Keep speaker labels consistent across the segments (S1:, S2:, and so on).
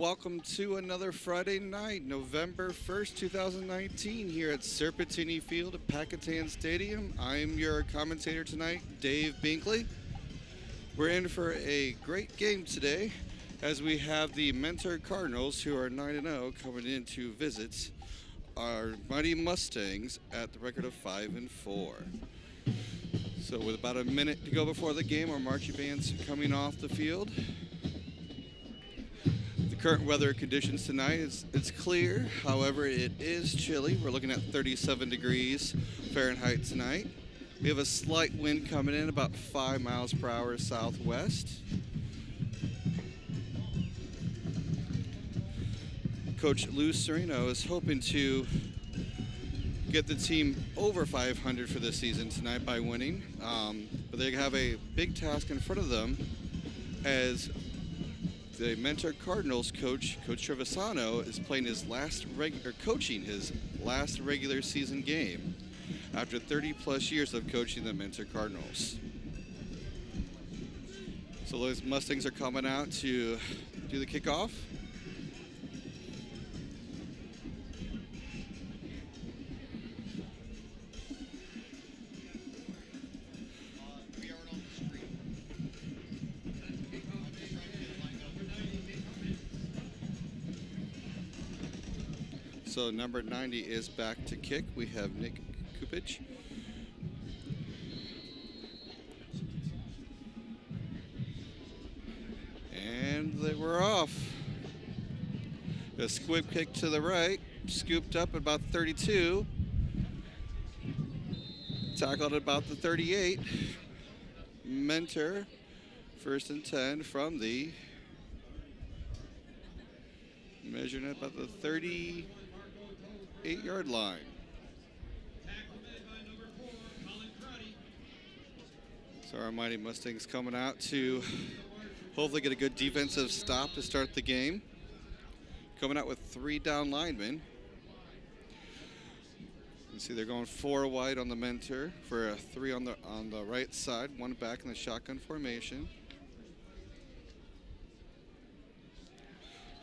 S1: welcome to another Friday night, November 1st, 2019, here at Serpentini Field at Catan Stadium. I'm your commentator tonight, Dave Binkley. We're in for a great game today as we have the Mentor Cardinals, who are 9-0, coming in to visit our mighty Mustangs at the record of 5-4. So with about a minute to go before the game, our marching band's coming off the field. Current weather conditions tonight, it's clear, however it is chilly. We're looking at 37 degrees Fahrenheit tonight. We have a slight wind coming in about 5 miles per hour southwest. Coach Lou Serino is hoping to get the team over 500 for this season tonight by winning, but they have a big task in front of them as the Mentor Cardinals coach Trevisano is playing his coaching his last regular season game after 30 plus years of coaching the Mentor Cardinals. So those Mustangs are coming out to do the kickoff. So number 90 is back to kick. We have Nick Kupich. And they were off. A squib kick to the right, scooped up at about 32. Tackled at about the 38. Mentor, 1st and 10 from the, measuring at about the 38-yard line. So our mighty Mustangs coming out to hopefully get a good defensive stop to start the game. Coming out with 3 down linemen. You can see they're going 4 wide on the Mentor for a 3 on the right side, 1 back in the shotgun formation.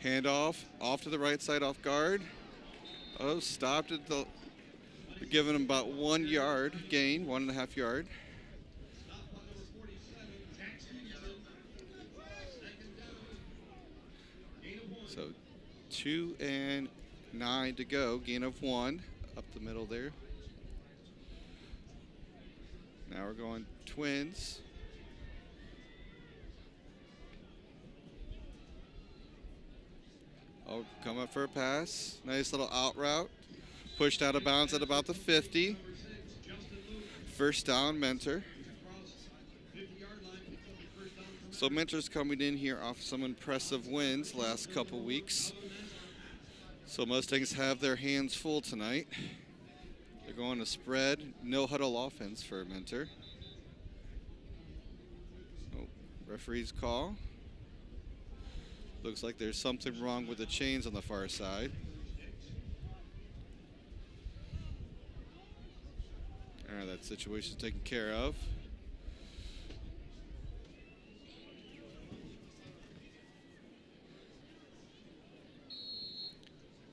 S1: Handoff off to the right side off guard. Oh, stopped at the, giving him about 1 yard gain, 1.5 yard. So 2 and 9 to go, gain of 1 up the middle there. Now we're going twins. Oh, come up for a pass. Nice little out route. Pushed out of bounds at about the 50. 1st down, Mentor. So Mentor's coming in here off some impressive wins last couple weeks. So Mustangs have their hands full tonight. They're going to spread, no huddle offense for Mentor. Oh, referee's call. Looks like there's something wrong with the chains on the far side. All right, that situation's taken care of.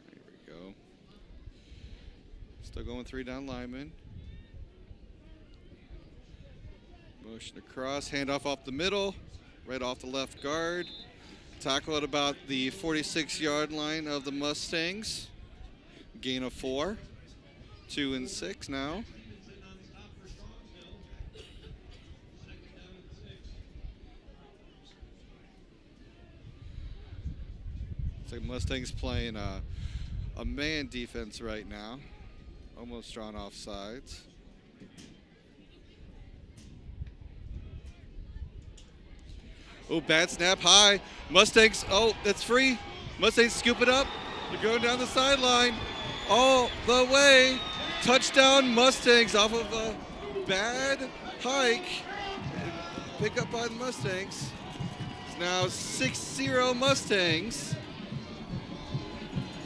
S1: There we go. Still going 3 down linemen. Motion across, handoff off the middle, right off the left guard. Tackle at about the 46-yard line of the Mustangs. Gain of 4. 2 and 6 now. It's like Mustangs playing a man defense right now. Almost drawn off sides. Oh, bad snap high. Mustangs, oh, that's free. Mustangs scoop it up. They're going down the sideline. All the way. Touchdown Mustangs off of a bad hike. Pick up by the Mustangs. It's now 6-0 Mustangs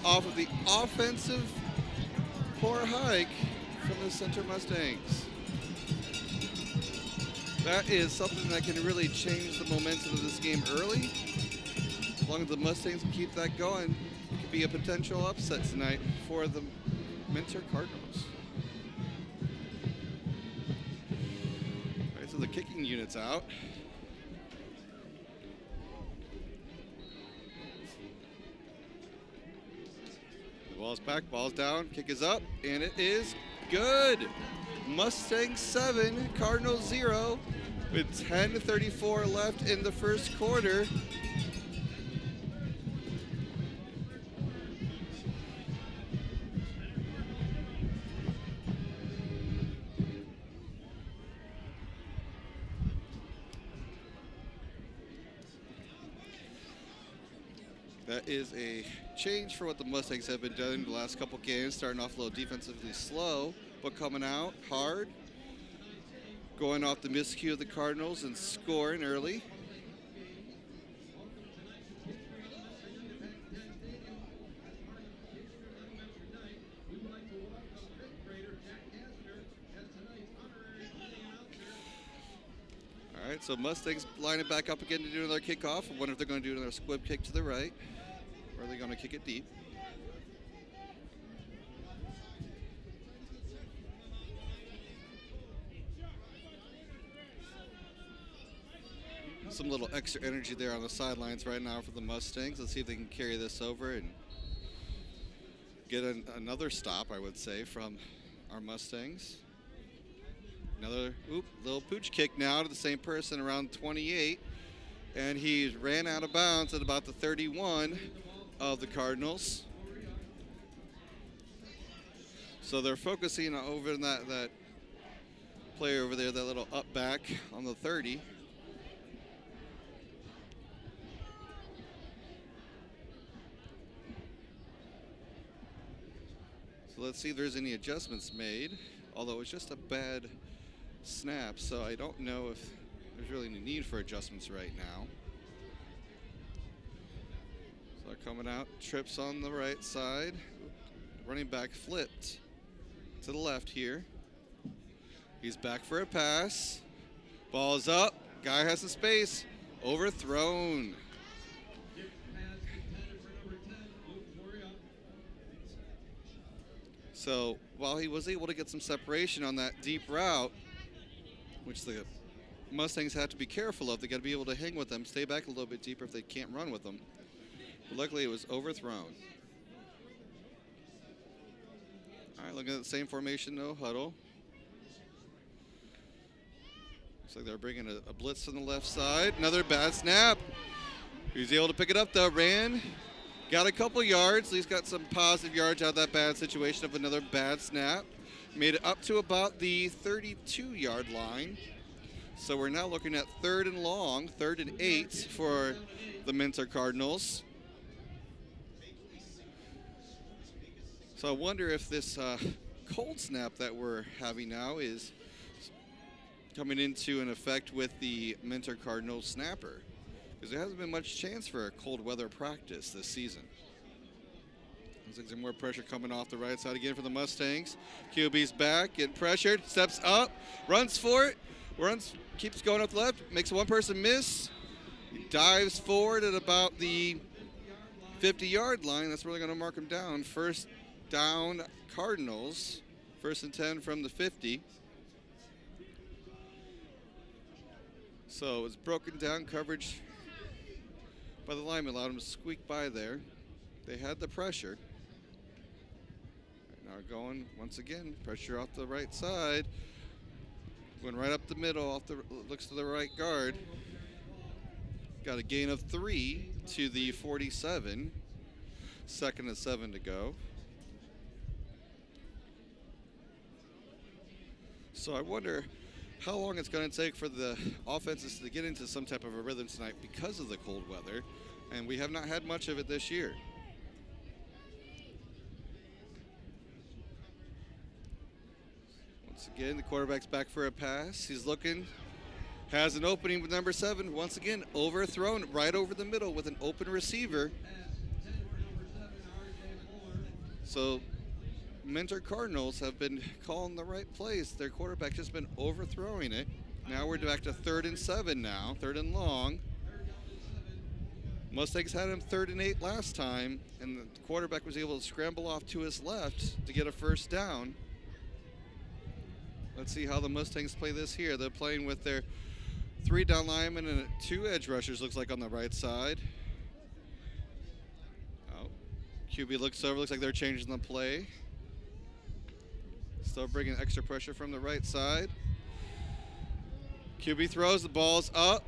S1: off of the offensive poor hike from the center Mustangs. That is something that can really change the momentum of this game early. long as the Mustangs can keep that going, it could be a potential upset tonight for the Minter Cardinals. All right, so the kicking unit's out. The ball's back, ball's down, kick is up, and it is good. Mustangs 7, Cardinals 0, with 10:34 left in the first quarter. That is a change for what the Mustangs have been doing the last couple games, starting off a little defensively slow, but coming out hard, going off the miscue of the Cardinals and scoring early. All right, so Mustangs line it back up again to do another kickoff. I wonder if they're going to do another squib kick to the right, or are they going to kick it deep? Some little extra energy there on the sidelines right now for the Mustangs. Let's see if they can carry this over and get another stop, I would say, from our Mustangs. Another little pooch kick now to the same person around 28, and he ran out of bounds at about the 31 of the Cardinals. So they're focusing over in that player over there, that little up back on the 30. So let's see if there's any adjustments made, although it was just a bad snap, so I don't know if there's really any need for adjustments right now. So they're coming out, trips on the right side, running back flipped to the left here. He's back for a pass, ball's up, guy has the space, overthrown. So while he was able to get some separation on that deep route, which the Mustangs have to be careful of, they got to be able to hang with them, stay back a little bit deeper if they can't run with them. But luckily it was overthrown. All right, looking at the same formation, no huddle. Looks like they're bringing a blitz from the left side. Another bad snap. He's able to pick it up though, ran. Got a couple yards, at least got some positive yards out of that bad situation of another bad snap. Made it up to about the 32-yard line. So we're now looking at 3rd and long, 3rd and 8 for the Minter Cardinals. So I wonder if this cold snap that we're having now is coming into an effect with the Minter Cardinals snapper, because there hasn't been much chance for a cold weather practice this season. Looks like some more pressure coming off the right side again for the Mustangs. QB's back, getting pressured, steps up, runs for it, keeps going up the left, makes one person miss. He dives forward at about the 50-yard line. That's really going to mark him down. First down, Cardinals. 1st and 10 from the 50. So it's broken down coverage by the lineman, allowed him to squeak by there. They had the pressure. Now going once again, pressure off the right side. Going right up the middle, looks to the right guard. Got a gain of 3 to the 47. 2nd and 7 to go. So I wonder how long it's going to take for the offenses to get into some type of a rhythm tonight because of the cold weather, and we have not had much of it this year. Once again, the quarterback's back for a pass. He's looking, has an opening with number 7. Once again, overthrown right over the middle with an open receiver. So Minter Cardinals have been calling the right plays. Their quarterback's just been overthrowing it. Now we're back to 3rd and 7 now, 3rd and long. Mustangs had him 3rd and 8 last time, and the quarterback was able to scramble off to his left to get a first down. Let's see how the Mustangs play this here. They're playing with their 3 down linemen and 2 edge rushers, looks like, on the right side. Oh, QB looks over, looks like they're changing the play. Still bringing extra pressure from the right side. QB throws, the ball's up,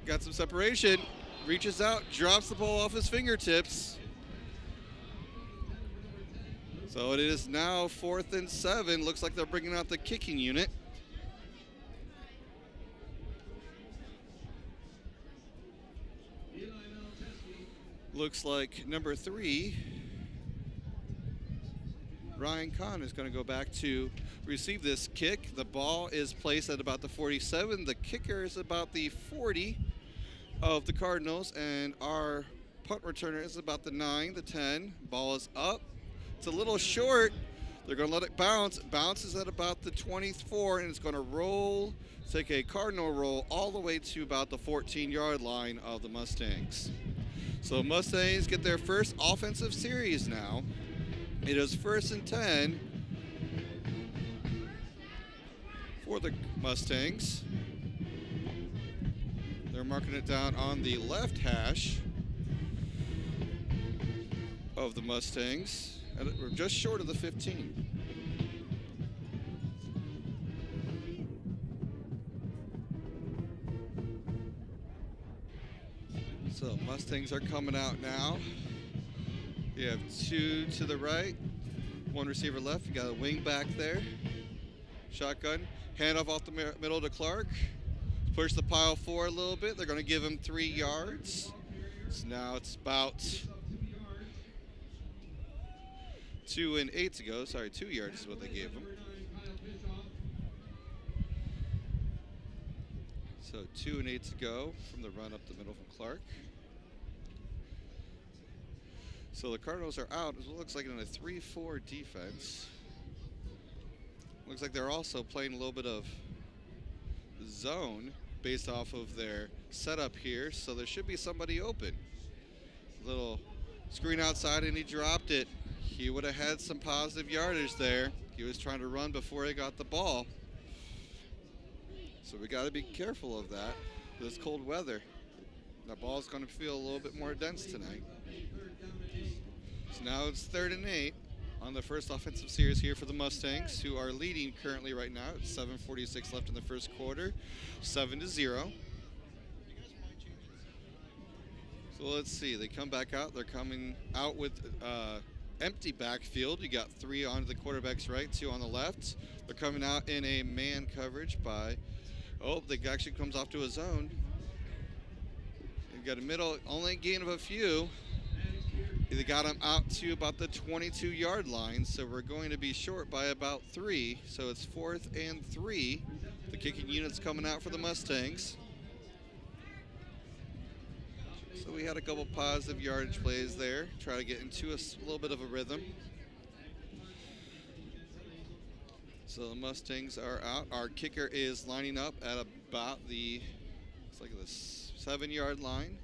S1: got some separation, reaches out, drops the ball off his fingertips. So it is now 4th and 7. Looks like they're bringing out the kicking unit. Looks like number 3, Ryan Kahn, is going to go back to receive this kick. The ball is placed at about the 47. The kicker is about the 40 of the Cardinals, and our punt returner is about the 9, the 10. Ball is up. It's a little short. They're going to let it bounce. It bounces at about the 24, and it's going to roll, take a Cardinal roll all the way to about the 14-yard line of the Mustangs. So Mustangs get their first offensive series now. It is 1st and 10 for the Mustangs. They're marking it down on the left hash of the Mustangs. And we're just short of the 15. So Mustangs are coming out now. You have 2 to the right, 1 receiver left. You got a wing back there. Shotgun, handoff off the middle to Clark. Push the pile forward a little bit. They're going to give him 3 yards. So now it's about 2 and 8 to go. Sorry, 2 yards is what they gave him. So 2 and 8 to go from the run up the middle from Clark. So the Cardinals are out. It looks like in a 3-4 defense. Looks like they're also playing a little bit of zone based off of their setup here. So there should be somebody open. Little screen outside, and he dropped it. He would have had some positive yardage there. He was trying to run before he got the ball. So we got to be careful of that. This cold weather. That ball's going to feel a little bit more dense tonight. So now it's 3rd and 8 on the first offensive series here for the Mustangs, who are leading currently right now. It's 7:46 left in the first quarter, 7-0. So let's see. They come back out. They're coming out with empty backfield. You got 3 on the quarterback's right, 2 on the left. They're coming out in a man coverage by, they actually comes off to a zone. You've got a middle, only gain of a few. They got him out to about the 22-yard line, so we're going to be short by about 3. So it's 4th and 3. The kicking unit's coming out for the Mustangs. So we had a couple positive yardage plays there. Try to get into a little bit of a rhythm. So the Mustangs are out. Our kicker is lining up at about the, it's like the 7-yard line.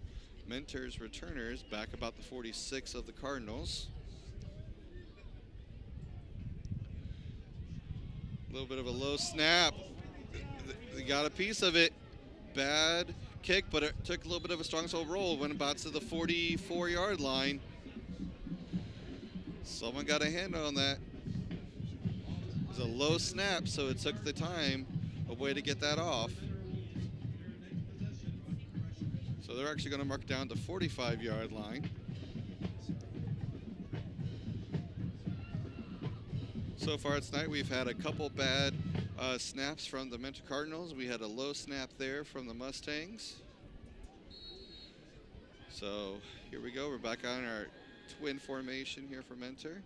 S1: Mentors, returners, back about the 46 of the Cardinals. A little bit of a low snap. They got a piece of it. Bad kick, but it took a little bit of a Strongsville roll. Went about to the 44-yard line. Someone got a hand on that. It was a low snap, so it took the time away to get that off. So they're actually going to mark down the 45-yard line. So far tonight, we've had a couple bad snaps from the Mentor Cardinals. We had a low snap there from the Mustangs. So here we go. We're back on our twin formation here for Mentor.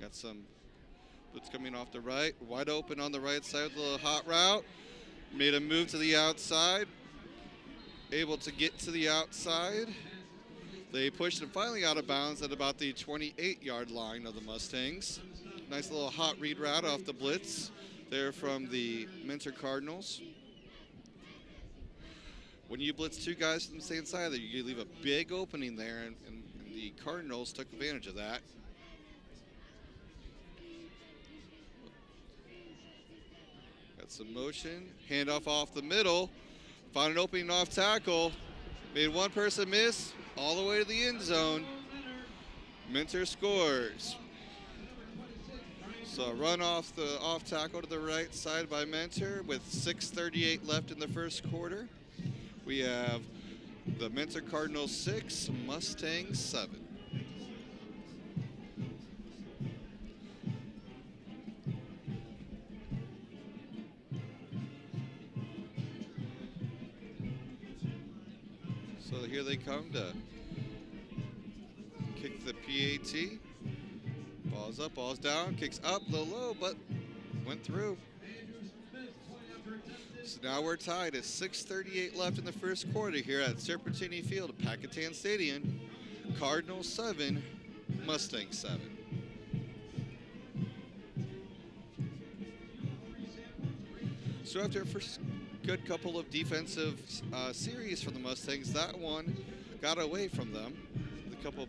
S1: Got some blitz coming off the right. Wide open on the right side with a little hot route. Made a move to the outside. Able to get to the outside. They pushed him finally out of bounds at about the 28-yard line of the Mustangs. Nice little hot read route off the blitz there from the Mentor Cardinals. when you blitz two guys from the same side there, you leave a big opening there, and the Cardinals took advantage of that. Got some motion, handoff off the middle, found an opening off tackle, made one person miss, all the way to the end zone. Minter scores. So a run off the off tackle to the right side by Minter with 6:38 left in the first quarter. We have the Minter Cardinals 6, Mustangs 7. So here they come to kick the PAT. Ball's up, ball's down, kicks up, low, but went through. So now we're tied at 6:38 left in the first quarter here at Serpentini Field at Catan Stadium. Cardinals 7, Mustangs 7. So after a first good couple of defensive series for the Mustangs, that one got away from them. A couple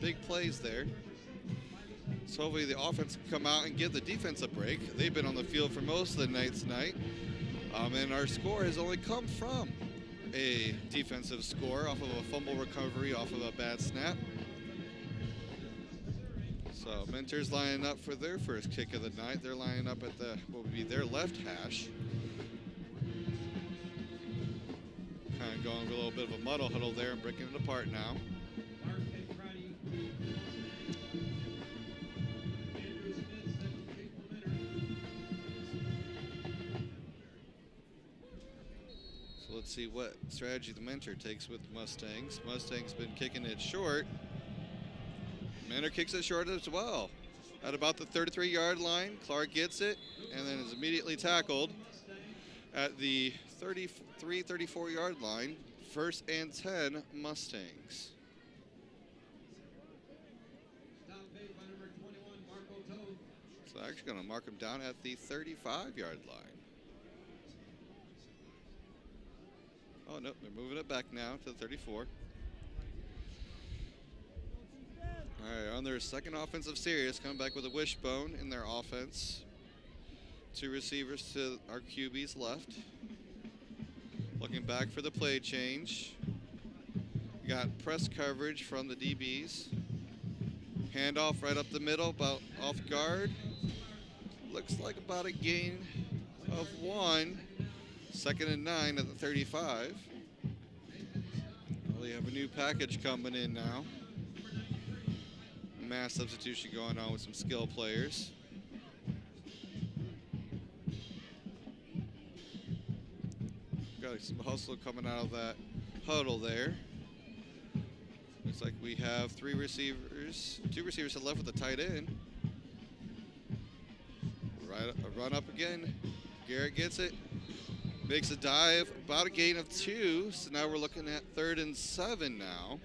S1: big plays there. So hopefully the offense can come out and give the defense a break. They've been on the field for most of the night tonight. And our score has only come from a defensive score off of a fumble recovery, off of a bad snap. So Minter's lining up for their first kick of the night. They're lining up at what would be their left hash. Kind of going with a little bit of a muddle huddle there and breaking it apart now. Let's see what strategy the Minter takes with Mustangs. Mustangs been kicking it short. Minter kicks it short as well. At about the 33-yard line, Clark gets it and then is immediately tackled at the 34-yard line. First and 10, Mustangs. So actually going to mark him down at the 35-yard line. Oh, no, they're moving it back now to the 34. All right, on their second offensive series, coming back with a wishbone in their offense. Two receivers to our QB's left. Looking back for the play change. We got press coverage from the DBs. Handoff right up the middle, about off guard. Looks like about a gain of 1. Second and 9 at the 35. Well, they have a new package coming in now. Mass substitution going on with some skill players. Got some hustle coming out of that huddle there. Looks like we have two receivers to left with the tight end. Right, a run up again. Garrett gets it. Makes a dive, about a gain of 2. So now we're looking at 3rd and 7 now.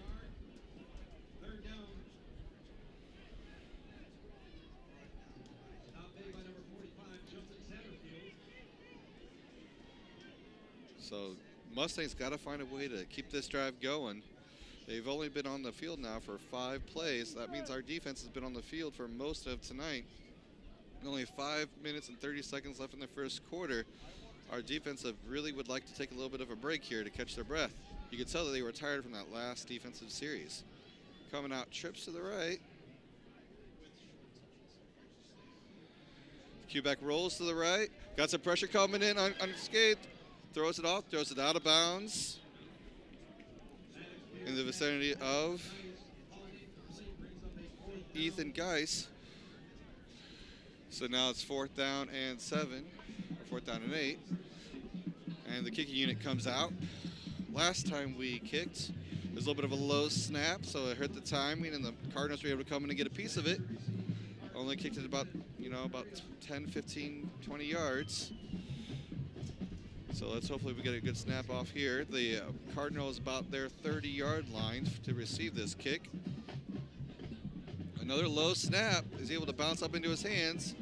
S1: So Mustangs got to find a way to keep this drive going. They've only been on the field now for 5 plays. That means our defense has been on the field for most of tonight. Only 5 minutes and 30 seconds left in the first quarter. Our defensive really would like to take a little bit of a break here to catch their breath. You could tell that they were tired from that last defensive series. Coming out, trips to the right. Q-back rolls to the right. Got some pressure coming in unscathed. Throws it off, throws it out of bounds. In the vicinity of Ethan Geis. So now it's 4th down and 7, or 4th down and 8. And the kicking unit comes out. Last time we kicked, there was a little bit of a low snap, so it hurt the timing, and the Cardinals were able to come in and get a piece of it. Only kicked it about 10, 15, 20 yards. So let's hopefully we get a good snap off here. The Cardinals about their 30-yard line to receive this kick. Another low snap is able to bounce up into his hands.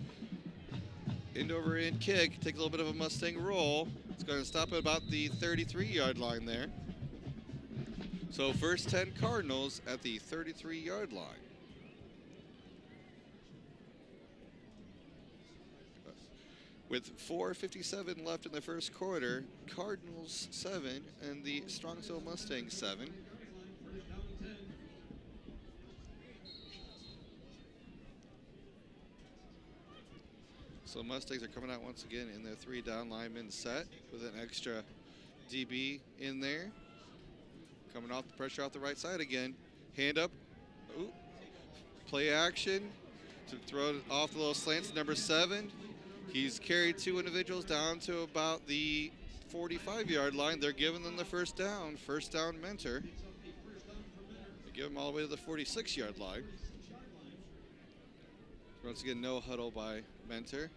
S1: End over end kick, take a little bit of a Mustang roll. It's going to stop at about the 33-yard line there. So first 10 Cardinals at the 33-yard line. With 4:57 left in the first quarter, Cardinals 7 and the Strongsville Mustangs 7. So Mustangs are coming out once again in their 3 down lineman set with an extra DB in there. Coming off the pressure off the right side again. Hand up. Ooh. Play action to throw it off the little slants. Number 7. He's carried 2 individuals down to about the 45-yard line. They're giving them the first down. First down Mentor. They give them all the way to the 46-yard line. Once again, no huddle by Mentor.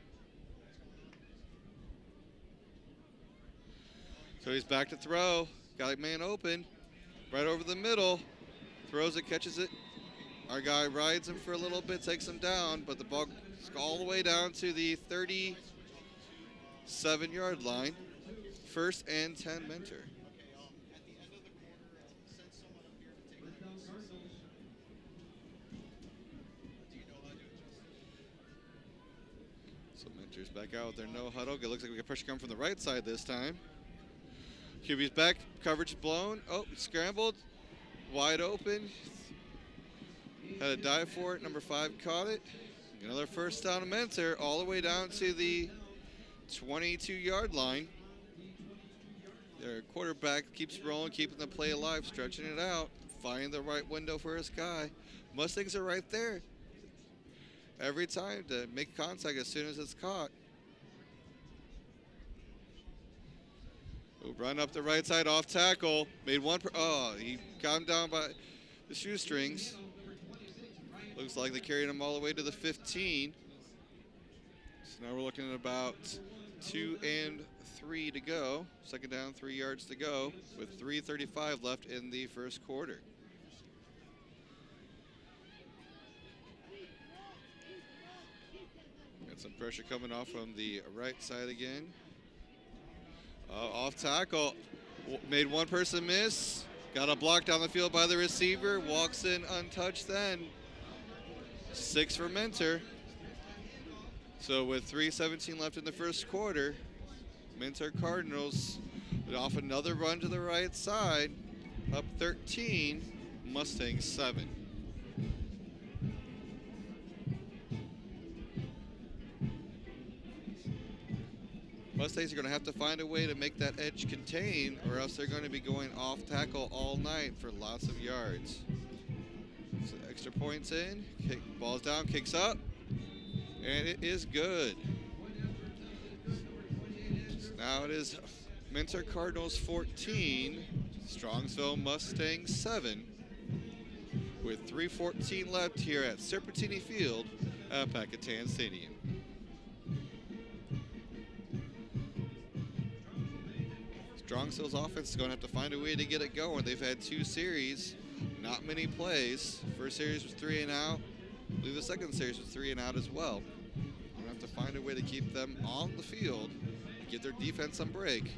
S1: So he's back to throw. Got a man open. Right over the middle. Throws it, catches it. Our guy rides him for a little bit, takes him down, but the ball all the way down to the 37-yard line. First and 10 Mentor. So Mentor's back out with their no huddle. It looks like we got pressure coming from the right side this time. QB's back, coverage blown. Oh, scrambled, wide open. Had a dive for it. Number 5 caught it. Another first down to Mentor, all the way down to the 22-yard line. Their quarterback keeps rolling, keeping the play alive, stretching it out, finding the right window for his guy. Mustangs are right there every time to make contact as soon as it's caught. Ooh, run up the right side, off tackle. Made one. He got him down by the shoestrings. Looks like they carried him all the way to the 15. So now we're looking at about 2 and 3 to go. Second down, 3 yards to go with 3:35 left in the first quarter. Got some pressure coming off from the right side again. Off tackle. Made one person miss. Got a block down the field by the receiver. Walks in untouched then. 6 for Mentor. So with 3:17 left in the first quarter, Mentor Cardinals off another run to the right side, up 13, Mustangs 7. Mustangs are going to have to find a way to make that edge contain, or else they're going to be going off tackle all night for lots of yards. So extra points in, ball's down, kicks up, and it is good. So now it is Mentor Cardinals 14, Strongsville Mustangs 7, with 3:14 left here at Serpentini Field at Catan Stadium. Strongsville's offense is going to have to find a way to get it going. They've had 2 series. Not many plays. First series was 3 and out. I believe the second series was 3 and out as well. We're going to have to find a way to keep them on the field and give their defense some break.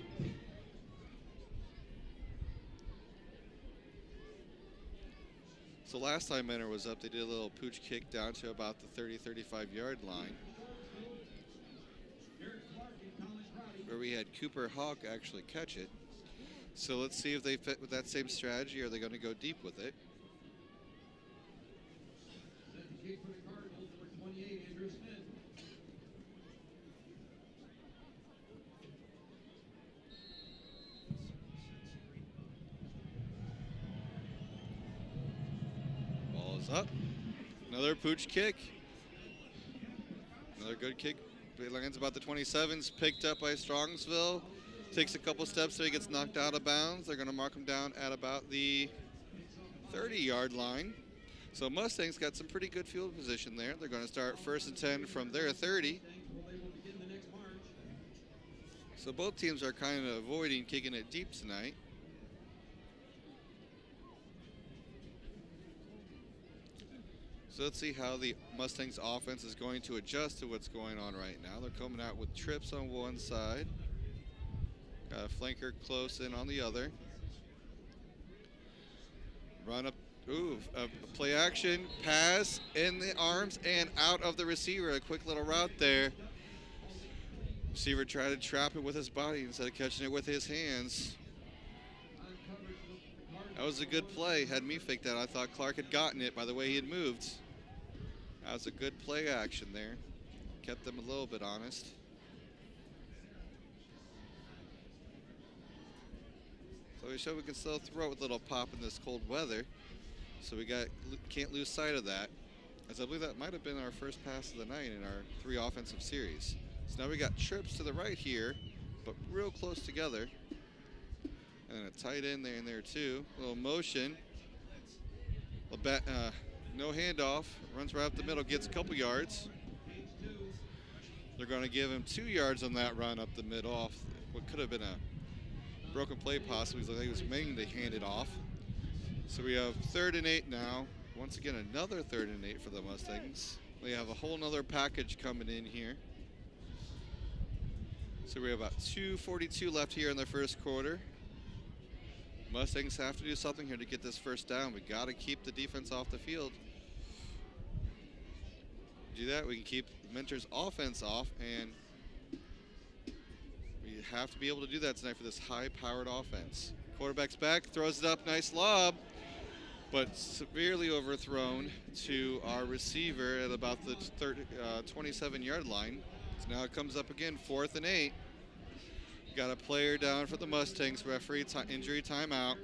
S1: So last time Mentor was up, they did a little pooch kick down to about the 35-yard line, where we had Cooper Hawk actually catch it. So let's see if they fit with that same strategy, or are they going to go deep with it? Ball is up. Another pooch kick. Another good kick. It lands about the 27s, picked up by Strongsville. Takes a couple steps so he gets knocked out of bounds. They're going to mark him down at about the 30-yard line. So Mustangs got some pretty good field position there. They're going to start 1st and 10 from their 30. So both teams are kind of avoiding kicking it deep tonight. So let's see how the Mustangs offense is going to adjust to what's going on right now. They're coming out with trips on one side. Got a flanker close in on the other. Run up. Ooh, play action, pass in the arms and out of the receiver. A quick little route there. Receiver tried to trap it with his body instead of catching it with his hands. That was a good play. Had me fake that. I thought Clark had gotten it by the way he had moved. That was a good play action there. Kept them a little bit honest. So we showed we can still throw it with a little pop in this cold weather. So we can't lose sight of that. As I believe that might have been our first pass of the night in our 3 offensive series. So now we got trips to the right here, but real close together. And a tight end there and there too. A little motion. No handoff. Runs right up the middle, gets a couple yards. They're going to give him 2 yards on that run up the middle off what could have been a broken play possibly. He was meaning to hand it off. So we have 3rd and 8 now. Once again, another 3rd and 8 for the Mustangs. We have a whole nother package coming in here. So we have about 2:42 left here in the first quarter. Mustangs have to do something here to get this first down. We got to keep the defense off the field. Do that, we can keep Mentor's offense off, and we have to be able to do that tonight for this high-powered offense. Quarterback's back, throws it up, nice lob, but severely overthrown to our receiver at about the 27-yard line. So now it comes up again, 4th and 8. Got a player down for the Mustangs, referee injury timeout.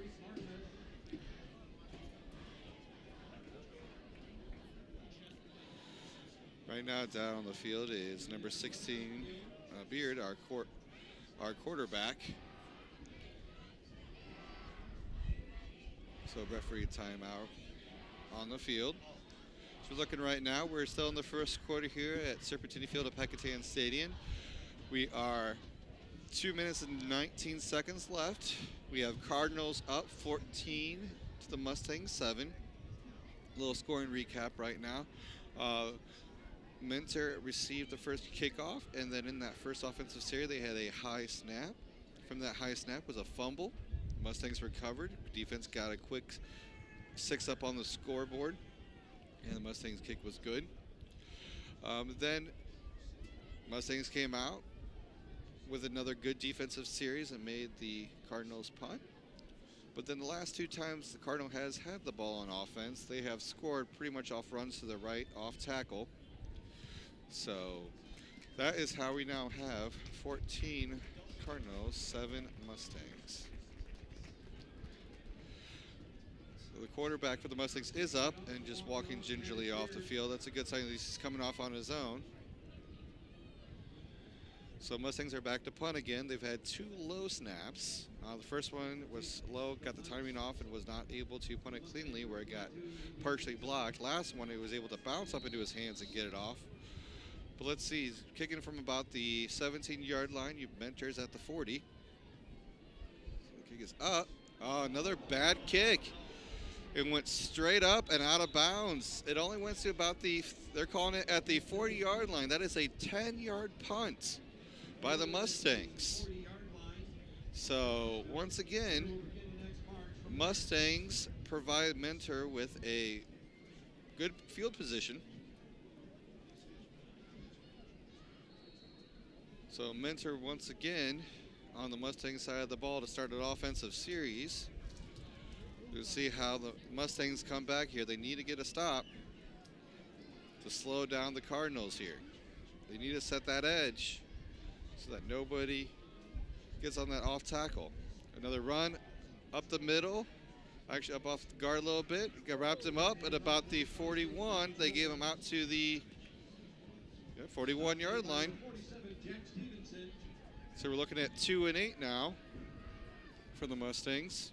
S1: Right now down on the field is number 16, Beard, our quarterback. So referee timeout on the field. So we're looking right now, we're still in the first quarter here at Serpentini Field at Catan Stadium. We are 2 minutes and 19 seconds left. We have Cardinals up 14 to the Mustangs 7. A little scoring recap right now. Mentor received the first kickoff, and then in that first offensive series, they had a high snap. From that high snap was a fumble. Mustangs recovered. Defense got a quick 6 up on the scoreboard, and the Mustangs kick was good. Then Mustangs came out with another good defensive series and made the Cardinals punt. But then the last 2 times the Cardinal has had the ball on offense, they have scored pretty much off runs to the right, off tackle. So that is how we now have 14 Cardinals, 7 Mustangs. So the quarterback for the Mustangs is up and just walking gingerly off the field. That's a good sign that he's coming off on his own. So Mustangs are back to punt again. They've had 2 low snaps. The first one was low, got the timing off, and was not able to punt it cleanly where it got partially blocked. Last one, he was able to bounce up into his hands and get it off. But let's see, he's kicking from about the 17-yard line. Mentor's at the 40. The kick is up. Oh, another bad kick. It went straight up and out of bounds. It only went to about they're calling it at the 40-yard line. That is a 10-yard punt by the Mustangs. So once again, Mustangs provide Mentor with a good field position. So Mentor once again on the Mustang side of the ball to start an offensive series. We'll see how the Mustangs come back here. They need to get a stop to slow down the Cardinals here. They need to set that edge so that nobody gets on that off tackle. Another run up the middle, actually up off the guard a little bit. Wrapped him up at about the 41. They gave him out to the 41-yard line. So we're looking at 2 and 8 now for the Mustangs.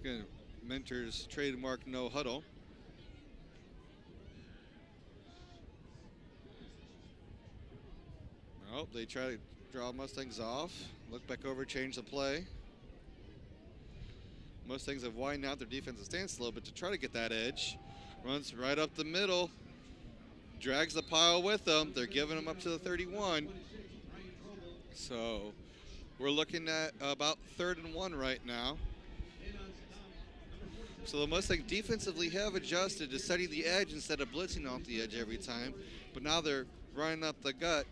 S1: Again, Mentor's trademark no huddle. Oh, they try to draw Mustangs off. Look back over, change the play. Mustangs have widened out their defensive stance a little bit to try to get that edge. Runs right up the middle. Drags the pile with them. They're giving them up to the 31. So we're looking at about 3rd and 1 right now. So the Mustangs defensively have adjusted to setting the edge instead of blitzing off the edge every time. But now they're running up the gut.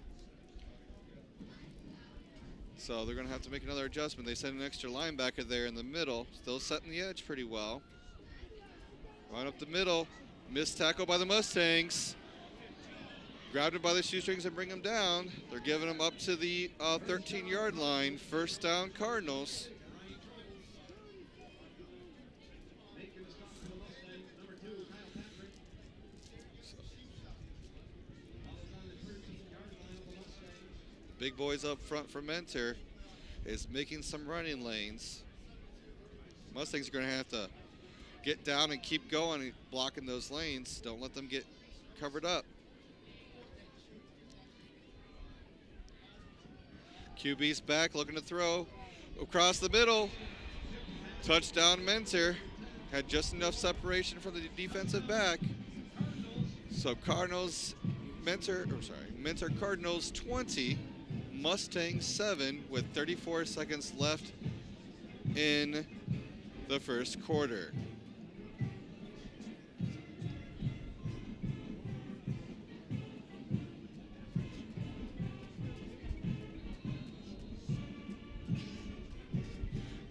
S1: So they're going to have to make another adjustment. They sent an extra linebacker there in the middle. Still setting the edge pretty well. Run up the middle. Missed tackle by the Mustangs. Grabbed him by the shoestrings and bring him down. They're giving him up to the 13-yard line. First down, Cardinals. Big boys up front for Mentor is making some running lanes. Mustangs are going to have to get down and keep going and blocking those lanes. Don't let them get covered up. QB's back, looking to throw across the middle. Touchdown, Mentor. Had just enough separation from the defensive back. So Mentor Cardinals 20, Mustangs 7 with 34 seconds left in the first quarter.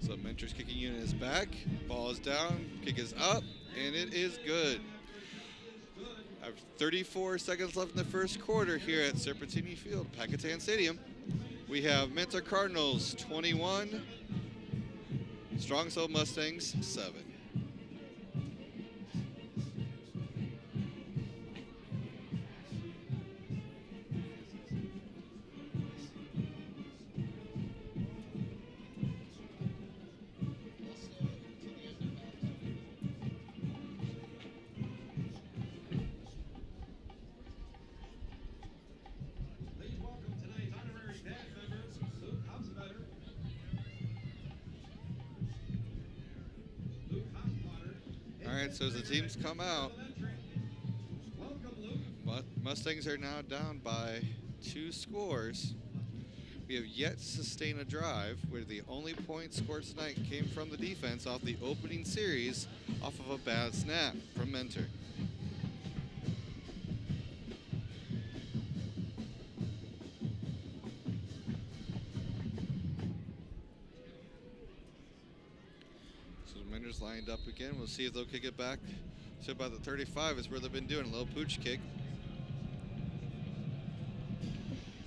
S1: So Mentor's kicking unit is back, ball is down, kick is up, and it is good. I have 34 seconds left in the first quarter here at Serpentini Field, Catan Stadium. We have Mentor Cardinals 21, Strongsville Mustangs 7. All right, so as the teams come out, Mustangs are now down by 2 scores. We have yet to sustain a drive where the only point scored tonight came from the defense off the opening series off of a bad snap from Mentor. Mentor's lined up again. We'll see if they'll kick it back to about the 35 is where they've been doing a little pooch kick.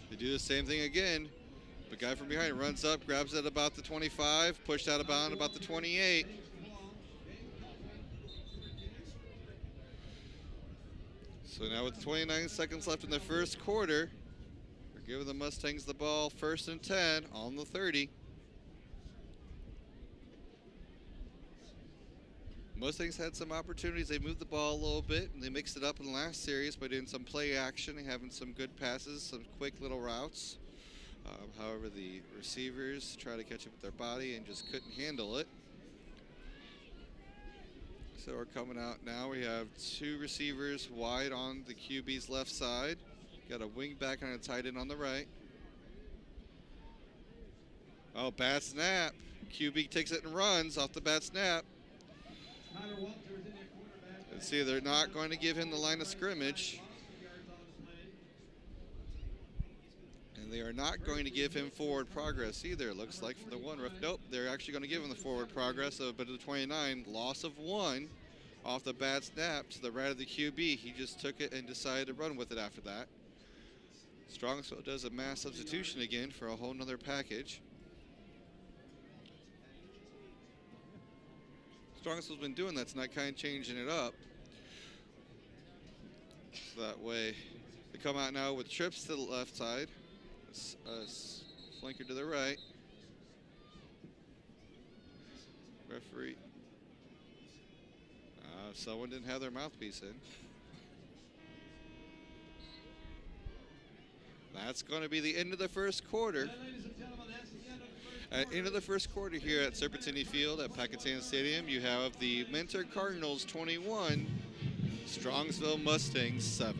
S1: They do the same thing again. The guy from behind runs up, grabs it about the 25, pushed out of bounds about the 28. So now with 29 seconds left in the first quarter, we're giving the Mustangs the ball 1st and 10 on the 30. Mustangs had some opportunities. They moved the ball a little bit, and they mixed it up in the last series by doing some play action and having some good passes, some quick little routes. However, the receivers tried to catch up with their body and just couldn't handle it. So we're coming out now. We have 2 receivers wide on the QB's left side. Got a wing back and a tight end on the right. Oh, bad snap. QB takes it and runs off the bad snap. And see, they're not going to give him the line of scrimmage. And they are not going to give him forward progress either, it looks like, from the one ref. Nope, they're actually going to give him the forward progress, but at the 29, loss of 1 off the bad snap to the right of the QB. He just took it and decided to run with it after that. Strongsville does a mass substitution again for a whole nother package. Strongsville's been doing that tonight, kind of changing it up. So that way, they come out now with trips to the left side, flanker to the right. Referee. Someone didn't have their mouthpiece in. That's going to be the end of the first quarter. At end of the first quarter here at Serpentini Field at Catan Stadium, you have the Mentor Cardinals 21, Strongsville Mustangs 7.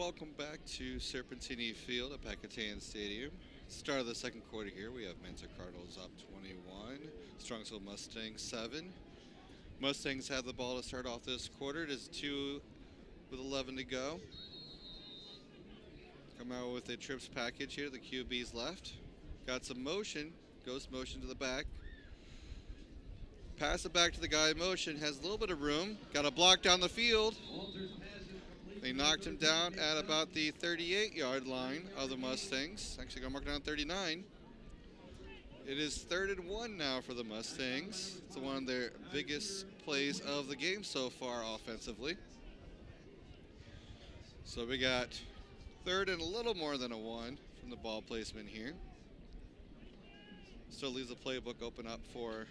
S1: welcome back to Serpentini Field at Catan Stadium. Start of the second quarter here, we have Cardinals up 21, Strongsville Mustangs 7. Mustangs have the ball to start off this quarter. It is 2 with 11 to go. Come out with a trips package here, the QB's left. Got some motion, ghost motion to the back. Pass it back to the guy in motion, has a little bit of room. Got a block down the field. They knocked him down at about the 38-yard line of the Mustangs. Actually, got marked down at 39. It is 3rd and 1 now for the Mustangs. It's one of their biggest plays of the game so far offensively. So we got 3rd and a little more than a 1 from the ball placement here. Still leaves the playbook open up for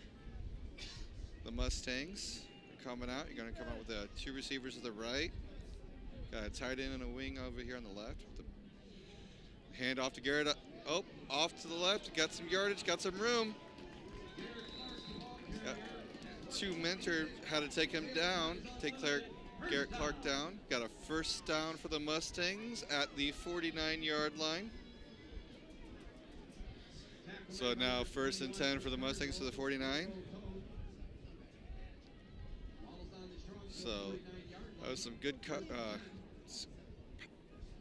S1: the Mustangs. Coming out, you're going to come out with the 2 receivers to the right. Got a tight end and a wing over here on the left. The hand off to Garrett. Oh, off to the left. Got some yardage, got some room. Got 2 Mentor had to take him down, Garrett Clark down. Got a first down for the Mustangs at the 49-yard line. So now 1st and 10 for the Mustangs to the 49. So that was some good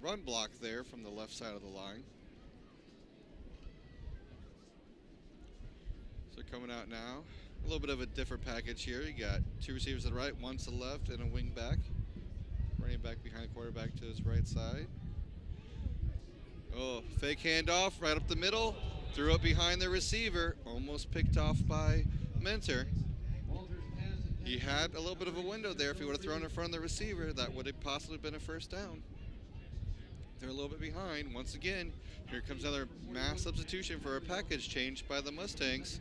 S1: run block there from the left side of the line. So coming out now, a little bit of a different package here. You got 2 receivers to the right, 1 to the left, and a wing back. Running back behind the quarterback to his right side. Oh, fake handoff right up the middle. Threw it behind the receiver. Almost picked off by Mentor. He had a little bit of a window there. If he would have thrown in front of the receiver, that would have possibly been a first down. They're a little bit behind. Once again, here comes another mass substitution for a package change by the Mustangs.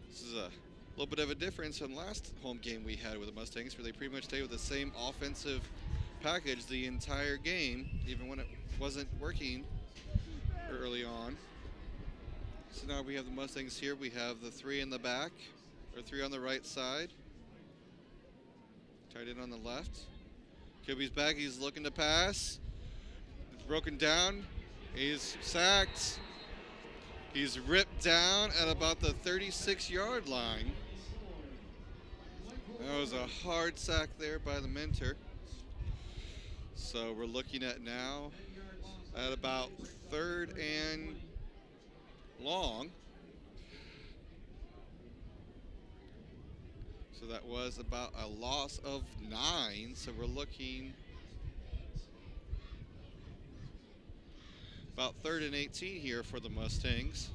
S1: This is a little bit of a difference from last home game we had with the Mustangs, where they pretty much stayed with the same offensive package the entire game, even when it wasn't working early on. So now we have the Mustangs here. We have the 3 in the back, or 3 on the right side. Tight end on the left. QB's back. He's looking to pass. It's broken down. He's sacked. He's ripped down at about the 36-yard line. That was a hard sack there by the Mentor. So we're looking at now at about 3rd and long. So that was about a loss of 9. So we're looking about 3rd and 18 here for the Mustangs.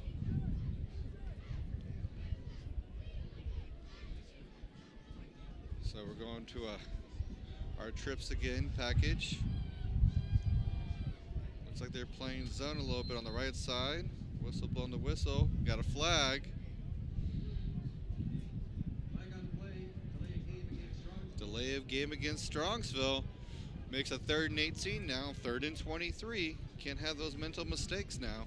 S1: So we're going to our trips again package. Looks like they're playing zone a little bit on the right side. Whistle blowing the whistle. Got a flag. Delay of game against Strongsville. Makes a 3rd and 18 now. 3rd and 23. Can't have those mental mistakes now.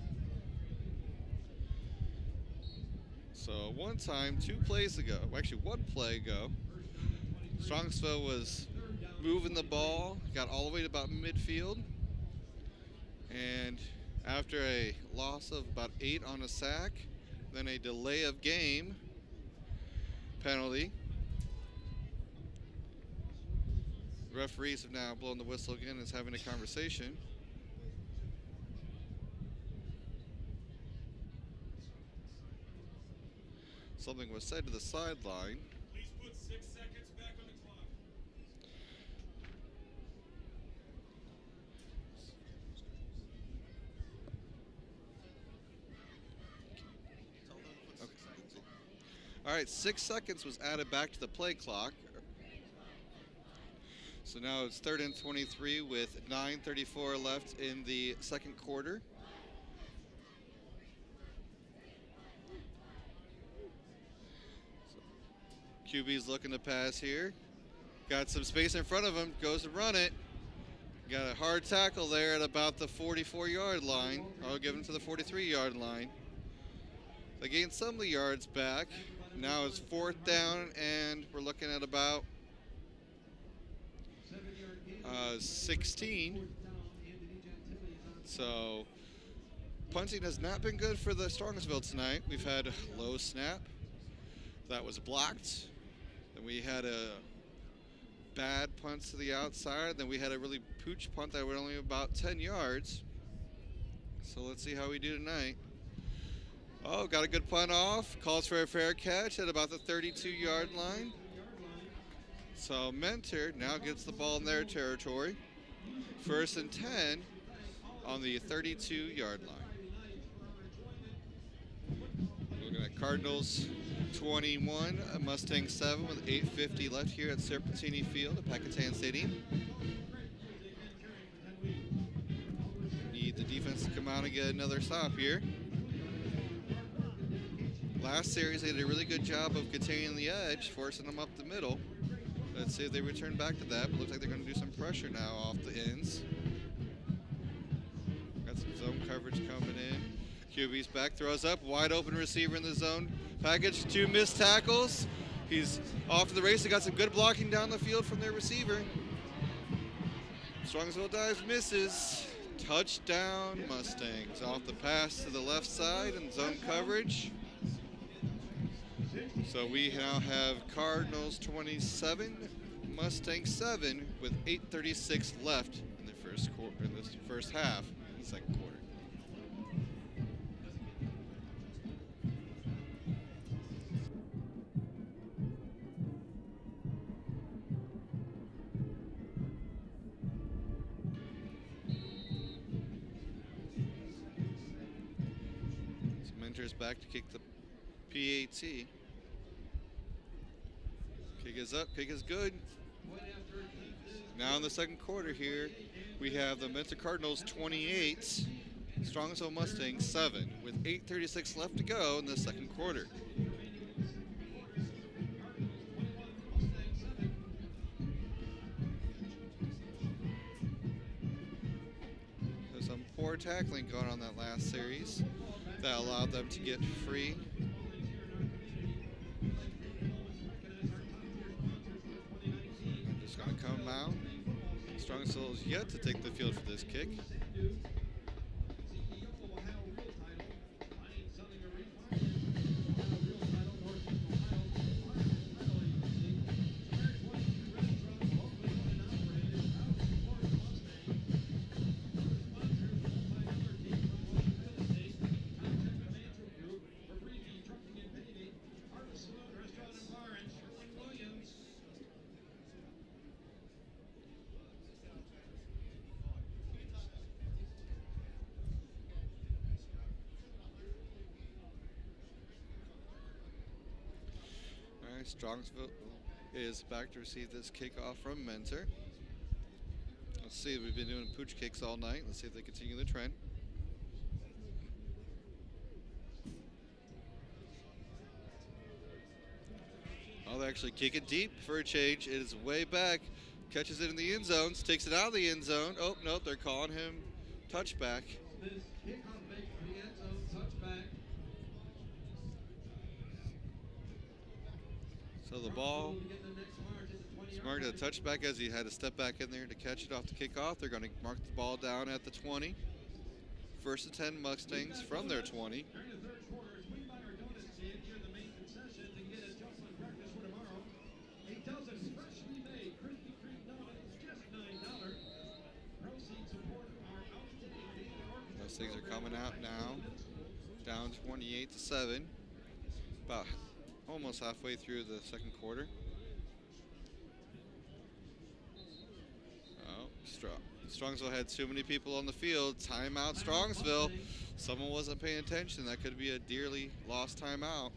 S1: So one time, 2 plays ago, actually 1 play ago, Strongsville was moving the ball, got all the way to about midfield, and after a loss of about 8 on a sack, then a delay of game penalty. Referees have now blown the whistle again and is having a conversation. Something was said to the sideline.
S2: Please put 6 seconds back on the clock.
S1: Okay. All right, 6 seconds was added back to the play clock. So now it's 3rd and 23 with 9:34 left in the second quarter. So QB's looking to pass here. Got some space in front of him, goes to run it. Got a hard tackle there at about the 44-yard line. I'll give him to the 43-yard line. They gained some of the yards back. Now it's 4th down, and we're looking at about 16. So punting has not been good for the Strongsville tonight. We've had low snap that was blocked. Then we had a bad punt to the outside. Then we had a really pooch punt that went only about 10 yards. So let's see how we do tonight. Oh, got a good punt off. Calls for a fair catch at about the 32-yard line. So Mentor now gets the ball in their territory. 1st and 10 on the 32-yard line. Looking at Cardinals 21, Mustang 7 with 8:50 left here at Serpentini Field at Catan Stadium. Need the defense to come out and get another stop here. Last series, they did a really good job of containing the edge, forcing them up the middle. Let's see if they return back to that, but looks like they're going to do some pressure now off the ends. Got some zone coverage coming in. QB's back, throws up, wide open receiver in the zone package, 2 missed tackles. He's off to the race. They got some good blocking down the field from their receiver. Strongsville dives, misses. Touchdown Mustangs. Off the pass to the left side in zone coverage. So we now have Cardinals 27, Mustang 7 with 8:36 left in the first quarter, in this first half, in the second quarter. So Mentor's back to kick the PAT. Kick is up, kick is good. Now in the second quarter here, we have the Mentor Cardinals 28, Strongsville Mustangs 7, with 8:36 left to go in the second quarter. There's some poor tackling going on that last series that allowed them to get free. Going to come out. Strongsville is yet to take the field for this kick. Strongsville is back to receive this kickoff from Mentor. Let's see, we've been doing pooch kicks all night. Let's see if they continue the trend. Oh, they actually kick it deep for a change. It is way back. Catches it in the end zone, takes it out of the end zone. Oh, no, they're calling him touchback. So the ball is marked as a touchback as he had to step back in there to catch it off the kickoff. They're going to mark the ball down at the 20. 1st and 10 Mustangs from their 20. Mustangs are coming out now, down 28-7. About almost halfway through the second quarter. Oh, Strongsville had too many people on the field. Timeout Strongsville. Someone wasn't paying attention. That could be a dearly lost timeout.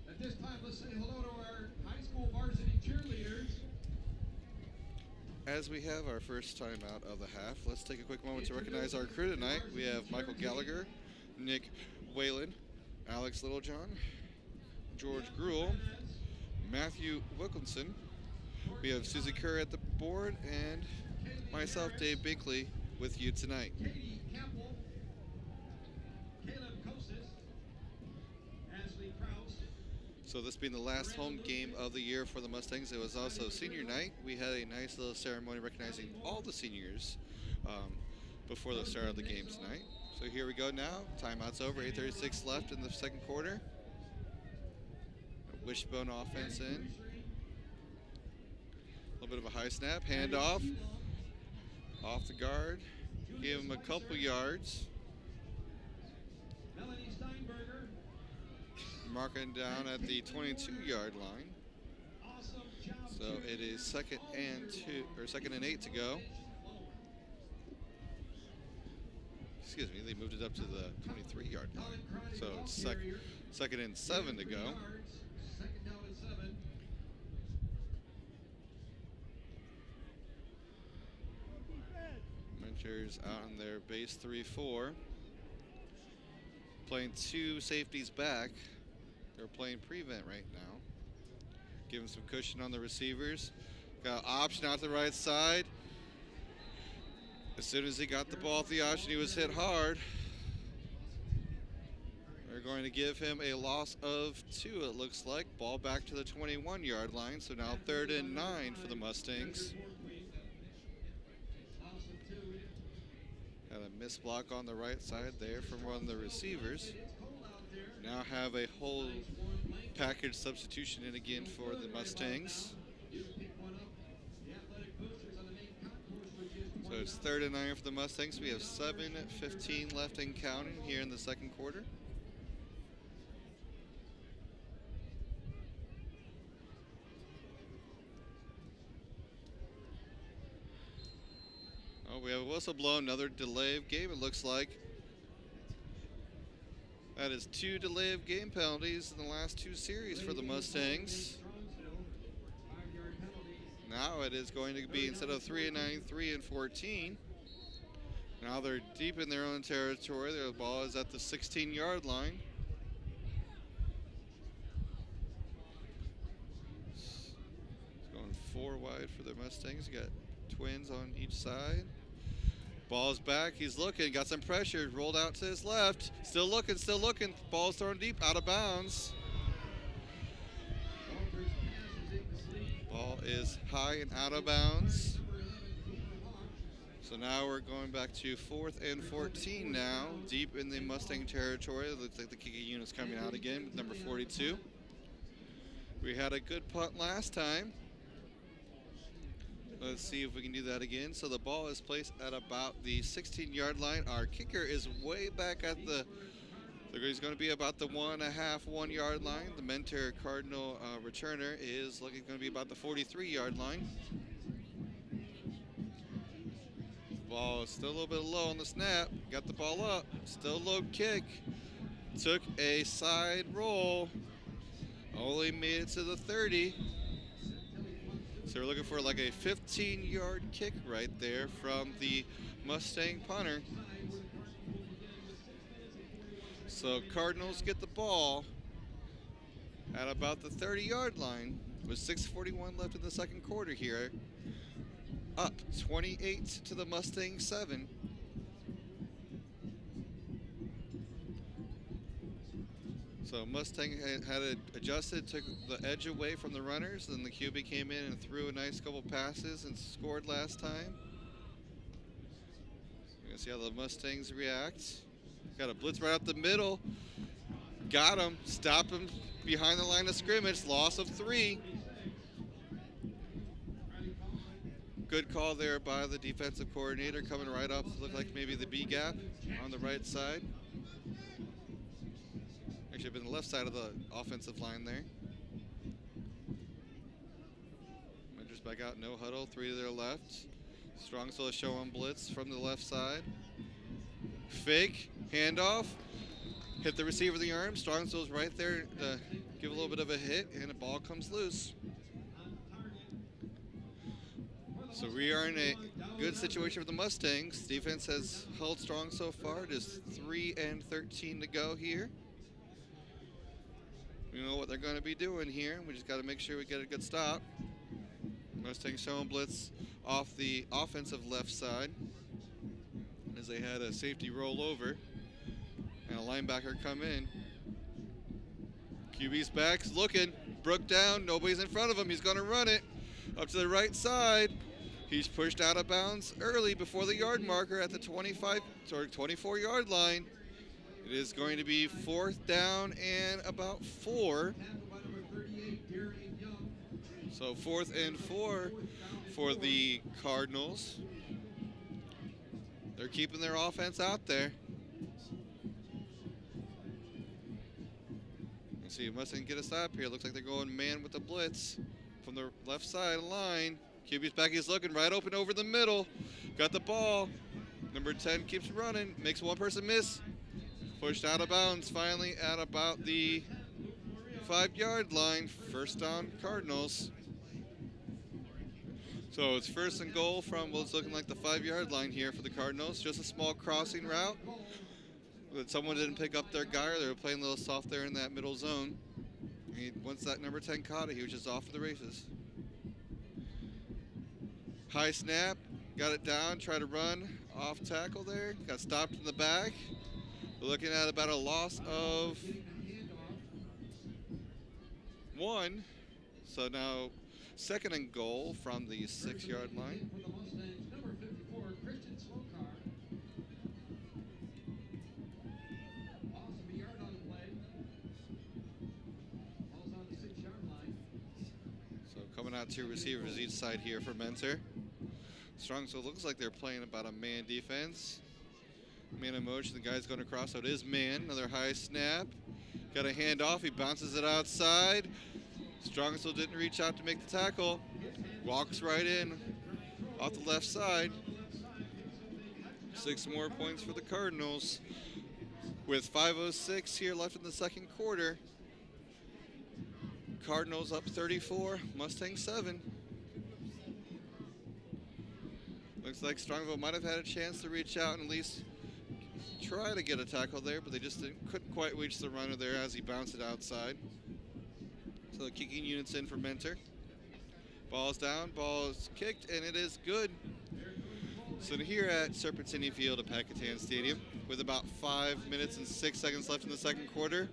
S2: At this time, let's say hello to our high school varsity cheerleaders.
S1: As we have our first time out of the half, let's take a quick moment to recognize our crew tonight. We have Michael Gallagher, Nick Whalen, Alex Littlejohn, George Gruel, Matthew Wilkinson. We have Susie Kerr at the board, and myself, Dave Binkley, with you tonight. So this being the last home game of the year for the Mustangs, it was also senior night. We had a nice little ceremony recognizing all the seniors before the start of the game tonight. So here we go now. Timeout's over. 8:36 left in the second quarter. A wishbone offense in. A little bit of a high snap. Handoff. Off the guard. Give him a couple yards. Marking down at the 22-yard line. So it is second and 8 to go. Excuse me, they moved it up to the 23-yard line. So it's second and 7 to go. Mentors out on their base 3-4. Playing two safeties back. They're playing prevent right now. Giving some cushion on the receivers. Got an option out the right side. As soon as he got the ball at the option, he was hit hard. They're going to give him a loss of 2, it looks like. Ball back to the 21-yard line. So now 3rd and 9 for the Mustangs. Had a missed block on the right side there from one of the receivers. Now have a whole package substitution in again for the Mustangs. So it's 3rd and 9 for the Mustangs. We have 7:15 left and counting here in the second quarter. Oh, we have a whistle blown, another delay of game, it looks like. That is 2 delay of game penalties in the last 2 series for the Mustangs. Now it is going to be, instead of 3 and 9, 3 and 14. Now they're deep in their own territory. Their ball is at the 16-yard line. It's going 4 wide for the Mustangs. You got twins on each side. Ball's back, he's looking, got some pressure, rolled out to his left, still looking, ball's thrown deep, out of bounds. Ball is high and out of bounds. So now we're going back to 4th and 14 now, deep in the Mustang territory. It looks like the kicking unit's coming out again with number 42. We had a good punt last time. Let's see if we can do that again. So the ball is placed at about the 16-yard line. Our kicker is way back at the, so he's going to be about the 1.5-1-yard line. The Mentor Cardinal returner is looking going to be about the 43-yard line. Ball is still a little bit low on the snap. Got the ball up. Still low kick. Took a side roll. Only made it to the 30. So we're looking for like a 15-yard kick right there from the Mustang punter. So Cardinals get the ball at about the 30-yard line with 6:41 left in the second quarter here. Up 28 to the Mustang 7. So Mustang had it adjusted, took the edge away from the runners, then the QB came in and threw a nice couple passes and scored last time. You're gonna see how the Mustangs react. Got a blitz right up the middle. Got him, stopped him behind the line of scrimmage, loss of 3. Good call there by the defensive coordinator, coming right up, looked like maybe the B gap on the right side. Actually been the left side of the offensive line there. Mentors back out, no huddle, 3 to their left. Strongsville showing blitz from the left side. Fake, handoff, hit the receiver in the arm. Strongsville's right there to give a little bit of a hit, and the ball comes loose. So we are in a good situation for the Mustangs. Defense has held strong so far. It is 3 and 13 to go here. We know what they're going to be doing here. We just got to make sure we get a good stop. Mustangs showing blitz off the offensive left side as they had a safety roll over and a linebacker come in. QB's back, looking. Brook down, nobody's in front of him. He's going to run it up to the right side. He's pushed out of bounds early before the yard marker at the 24-yard line. It is going to be 4th down and about 4. So 4th and 4 for the Cardinals. They're keeping their offense out there. Let's see, Mustang get a stop here. Looks like they're going man with the blitz from the left side of the line. QB's back, he's looking right open over the middle. Got the ball. Number 10 keeps running, makes one person miss. Pushed out of bounds finally at about the 5-yard line. 1st down, Cardinals. So it's 1st and goal from what's looking like the 5-yard line here for the Cardinals. Just a small crossing route. But someone didn't pick up their guy, or they were playing a little soft there in that middle zone. Once that number 10 caught it, he was just off to the races. High snap, got it down, tried to run off tackle there. Got stopped in the back. We're looking at about a loss of 1. So now 2nd and goal from the 6-yard line. So coming out 2 receivers each side here for Mentor. Strongsville looks like they're playing about a man defense. Man in motion, the guy's going across, so it is man. Another high snap. Got a handoff, he bounces it outside. Strongsville didn't reach out to make the tackle. Walks right in off the left side. 6 more points for the Cardinals. With 5:06 here left in the 2nd quarter. Cardinals up 34, Mustangs 7. Looks like Strongsville might have had a chance to reach out and at least try to get a tackle there, but they just couldn't quite reach the runner there as he bounced it outside. So the kicking unit's in for Mentor. Ball's down, ball is kicked, and it is good. So here at Serpentini Field at Catan Stadium, with about 5 minutes and 6 seconds left in the 2nd quarter,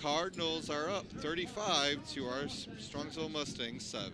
S1: Cardinals are up 35 to our Strongsville Mustangs 7.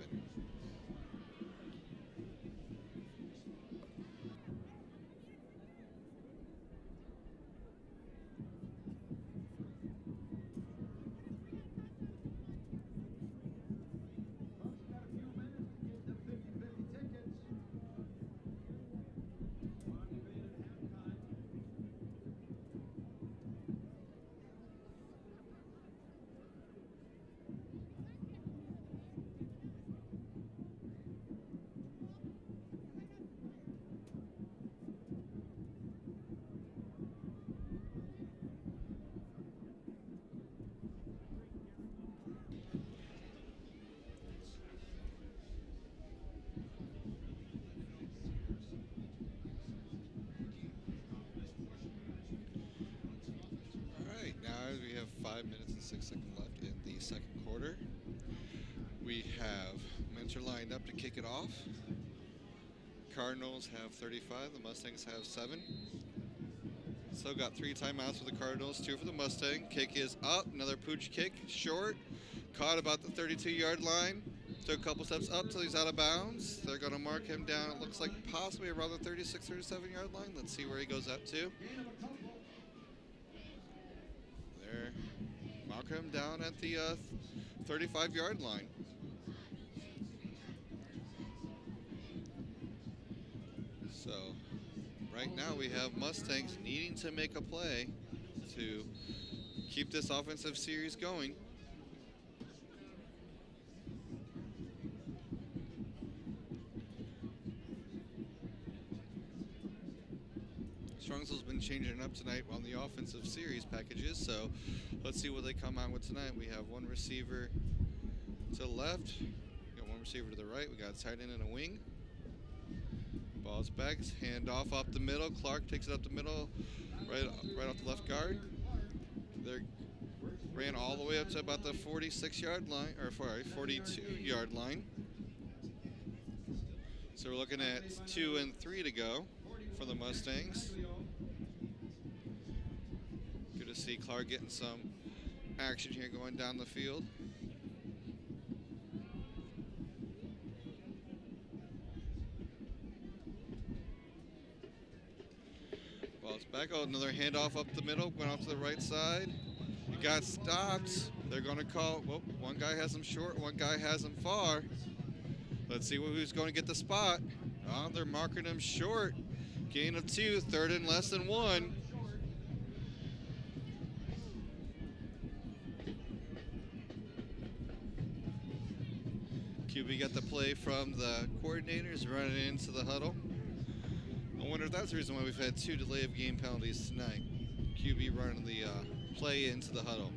S1: We have 5 minutes and 6 seconds left in the 2nd quarter. We have Mentor lined up to kick it off. Cardinals have 35, the Mustangs have 7. So got 3 timeouts for the Cardinals, 2 for the Mustang. Kick is up, another pooch kick, short. Caught about the 32-yard line. Took a couple steps up till he's out of bounds. They're going to mark him down, it looks like possibly around the 36, 37-yard line. Let's see where he goes up to. Mark him down at the 35-yard line. So right now we have Mustangs needing to make a play to keep this offensive series going. Strongsville's been changing it up tonight on the offensive series packages, so let's see what they come out with tonight. We have 1 receiver to the left, we got 1 receiver to the right, we got a tight end and a wing. Ball's back, hand off the middle. Clark takes it up the middle, right off the left guard. They ran all the way up to about the 46-yard line, or sorry, 42-yard line. So we're looking at 2 and 3 to go for the Mustangs. Good to see Clark getting some action here going down the field. Ball's back. Oh, another handoff up the middle. Went off to the right side. He got stopped. They're going to call. Well, one guy has him short. One guy has him far. Let's see who's going to get the spot. Oh, they're marking him short. Gain of 2. Third and less than 1. QB got the play from the coordinators running into the huddle. I wonder if that's the reason why we've had 2 delay of game penalties tonight. QB running the play into the huddle.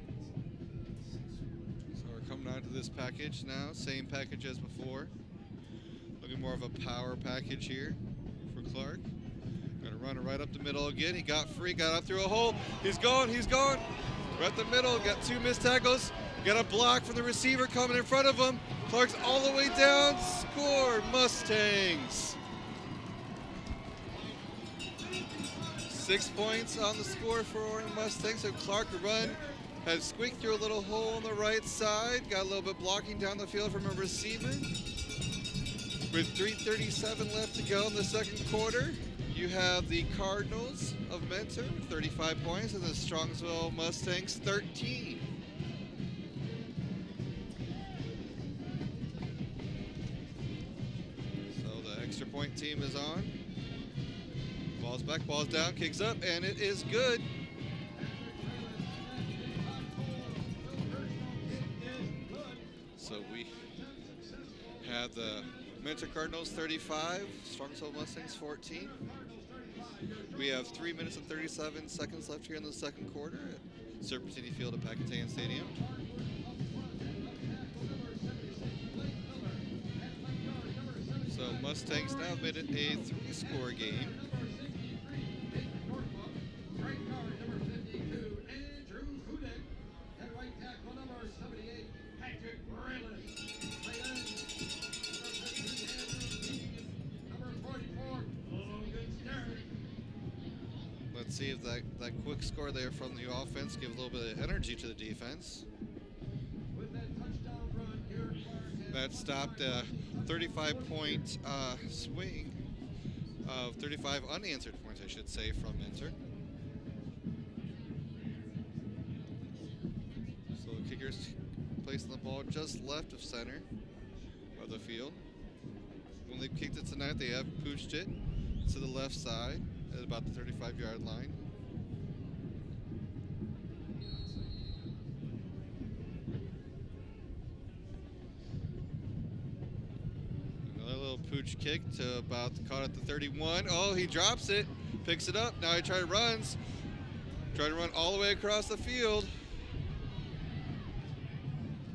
S1: So we're coming on to this package now. Same package as before. Looking more of a power package here for Clark. Gonna run it right up the middle again. He got free, got up through a hole. He's going. Right up the middle, got 2 missed tackles. Got a block from the receiver coming in front of him. Clark's all the way down. Score, Mustangs. 6 points on the score for Mustangs. So Clark run, had squeaked through a little hole on the right side. Got a little bit blocking down the field from a receiver. With 3:37 left to go in the second quarter, you have the Cardinals of Mentor, 35 points, and the Strongsville Mustangs, 13. So the extra point team is on. Ball's back, ball's down, kicks up, and it is good. So we have the Mentor Cardinals 35, Strongsville Mustangs 14. We have 3 minutes and 37 seconds left here in the second quarter at Serpentini Field at Catan Stadium. So Mustangs now have made it a 3-score game. Let's see if that quick score there from the offense give a little bit of energy to the defense. That stopped a 35-point swing of 35 unanswered points, I should say, from Mentor. So the kicker's placing the ball just left of center of the field. When they've kicked it tonight, they have pooched it to the left side at about the 35-yard line. Another little pooch kick to about caught at the 31. Oh, he drops it, picks it up. Now he tries to run all the way across the field.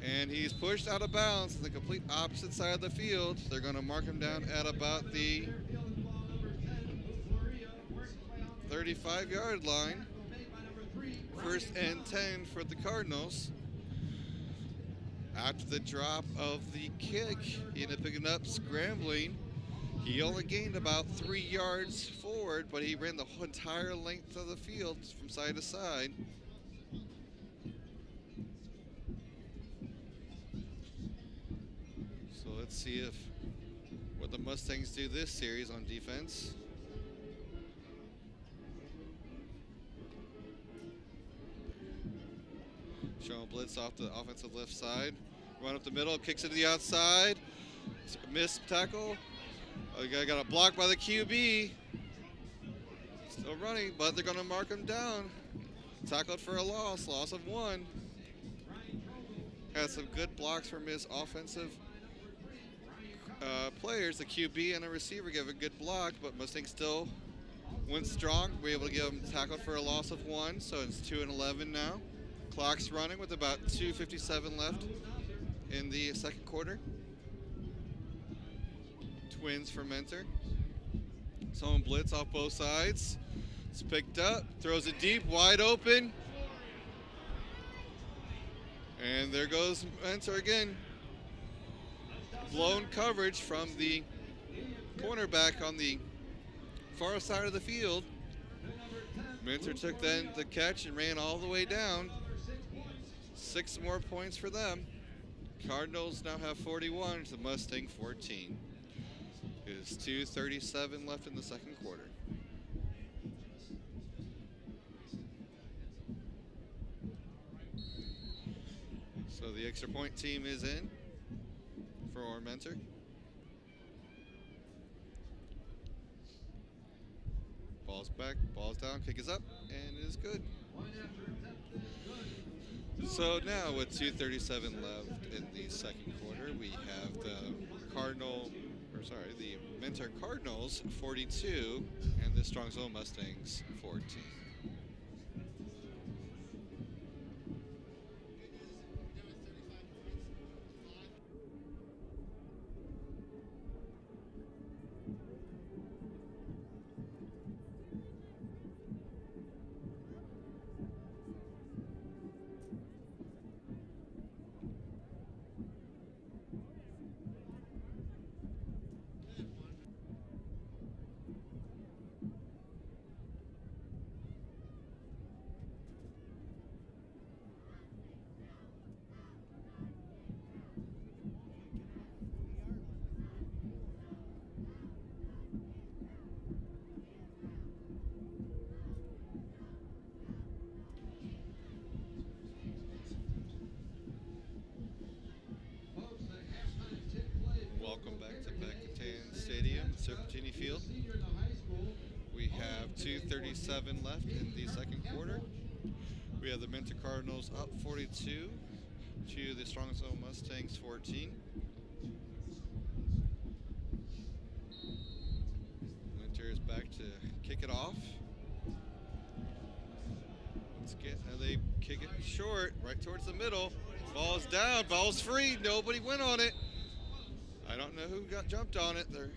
S1: And he's pushed out of bounds to the complete opposite side of the field. They're going to mark him down at about the 35-yard line. First and 10 for the Cardinals. After the drop of the kick, he ended up picking up, scrambling. He only gained about 3 yards forward, but he ran the entire length of the field from side to side. So let's see what the Mustangs do this series on defense. Showing blitz off the offensive left side. Run up the middle, kicks it to the outside. Missed tackle. Got a block by the QB. Still running, but they're going to mark him down. Tackled for a loss of 1. Has some good blocks from his offensive players. The QB and the receiver give a good block, but Mustang still went strong. We're able to give him tackled for a loss of 1, so it's 2-11 now. Clock's running with about 2:57 left in the second quarter. Twins for Mentor. Someone blitz off both sides. It's picked up, throws it deep, wide open. And there goes Mentor again. Blown coverage from the cornerback on the far side of the field. Mentor took then the catch and ran all the way down. 6 more points for them. Cardinals now have 41 to Mustang 14. It is 2:37 left in the second quarter. So the extra point team is in for our mentor. Ball's back, ball's down, kick is up, and it is good. So now with 2:37 left in the second quarter, we have the Mentor Cardinals 42 and the Strongsville Mustangs 14. Welcome back to Catan Stadium, Serpentini Field. We have 2:37 left in the second quarter. We have the Mentor Cardinals up 42 to the Strongsville Mustangs 14. Mentor is back to kick it off. They kick it short, right towards the middle. Ball's down, ball's free, nobody went on it. I don't know who got jumped on it there.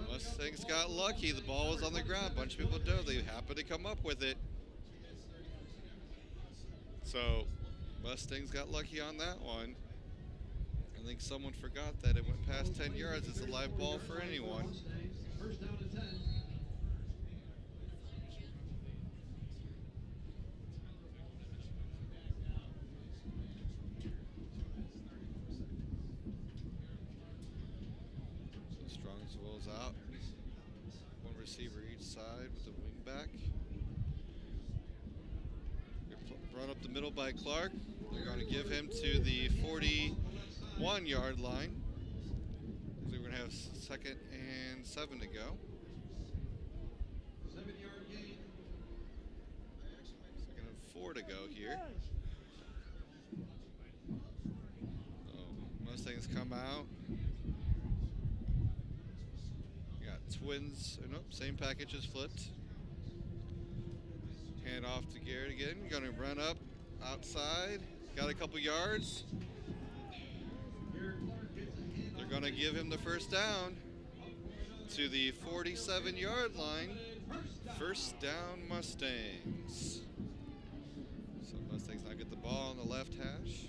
S1: Mustangs got lucky. The ball was on the ground. A bunch of people dove. They happened to come up with it. So Mustangs got lucky on that one. I think someone forgot that it went past 10 yards. It's a live ball for anyone.
S2: First down and 10.
S1: Strongsville's out. One receiver each side with the wing back. Run up the middle by Clark. They're going to give him to the 41-yard line. So we're going to have 2nd and 7 to go.
S2: 7-yard gain.
S1: 2nd and 4 to go here. So Mustangs come out. Twins, nope, same package is flipped. Hand off to Garrett again. Gonna run up outside. Got a couple yards. They're gonna give him the first down to the 47-yard line. First down, Mustangs. So Mustangs now get the ball on the left hash.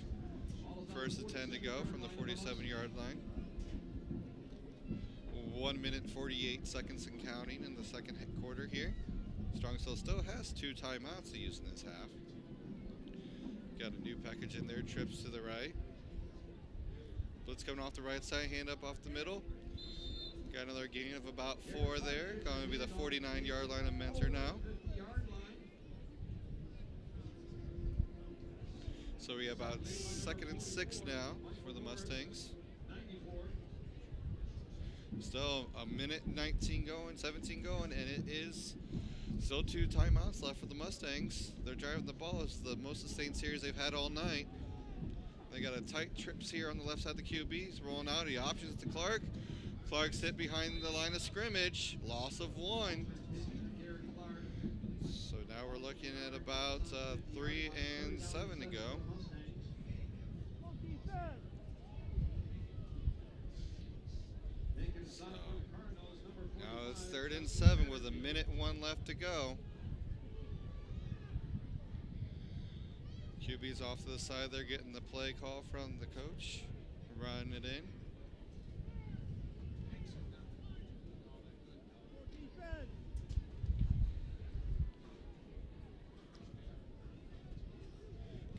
S1: First and 10 to go from the 47-yard line. 1 minute 48 seconds and counting in the second quarter here. Strongsville still has 2 timeouts to use in this half. Got a new package in there, trips to the right. Blitz coming off the right side, hand up off the middle. Got another gain of about 4 there. Going to be the 49-yard line of Mentor now. So we have about 2nd and 6 now for the Mustangs. Still a minute 19 going, 17 going, and it is still 2 timeouts left for the Mustangs. They're driving the ball. It's the most sustained series they've had all night. They got a tight trips here on the left side of the QBs. Rolling out, he options to Clark. Clark's hit behind the line of scrimmage. Loss of 1. So now we're looking at about 3 and 7 to go. Now it's 3rd and 7 with a minute 1 left to go. QB's off to the side. They're getting the play call from the coach. Running it in.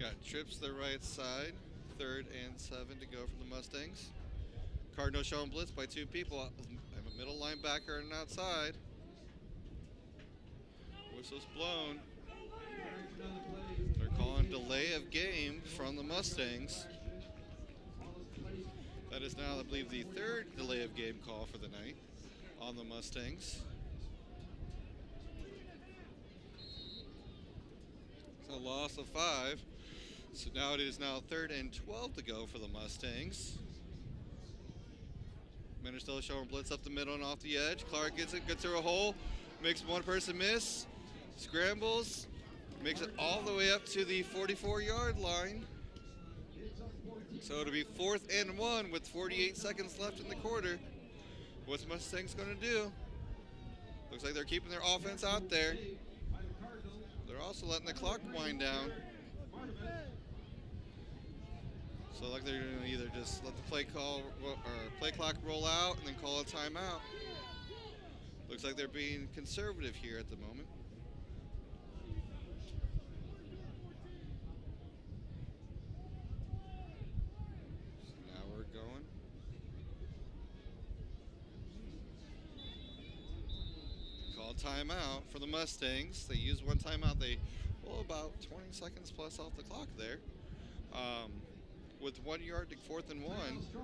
S1: Got trips to the right side. 3rd and 7 to go from the Mustangs. Cardinals showing blitz by 2 people. I have a middle linebacker and an outside. Whistle's blown. They're calling delay of game from the Mustangs. That is now, I believe, the 3rd delay of game call for the night on the Mustangs. It's a loss of 5. So now it is now 3rd and 12 to go for the Mustangs. Men are still showing blitz up the middle and off the edge. Clark gets it, gets through a hole, makes one person miss, scrambles, makes it all the way up to the 44-yard line. So it'll be 4th and 1 with 48 seconds left in the quarter. What's Mustangs going to do? Looks like they're keeping their offense out there. They're also letting the clock wind down. So like they're going to either just let the play clock roll out and then call a timeout. Looks like they're being conservative here at the moment. So now we're going. Call timeout for the Mustangs. They use one timeout. They pull about 20 seconds plus off the clock there. With 1 yard to 4th and 1. So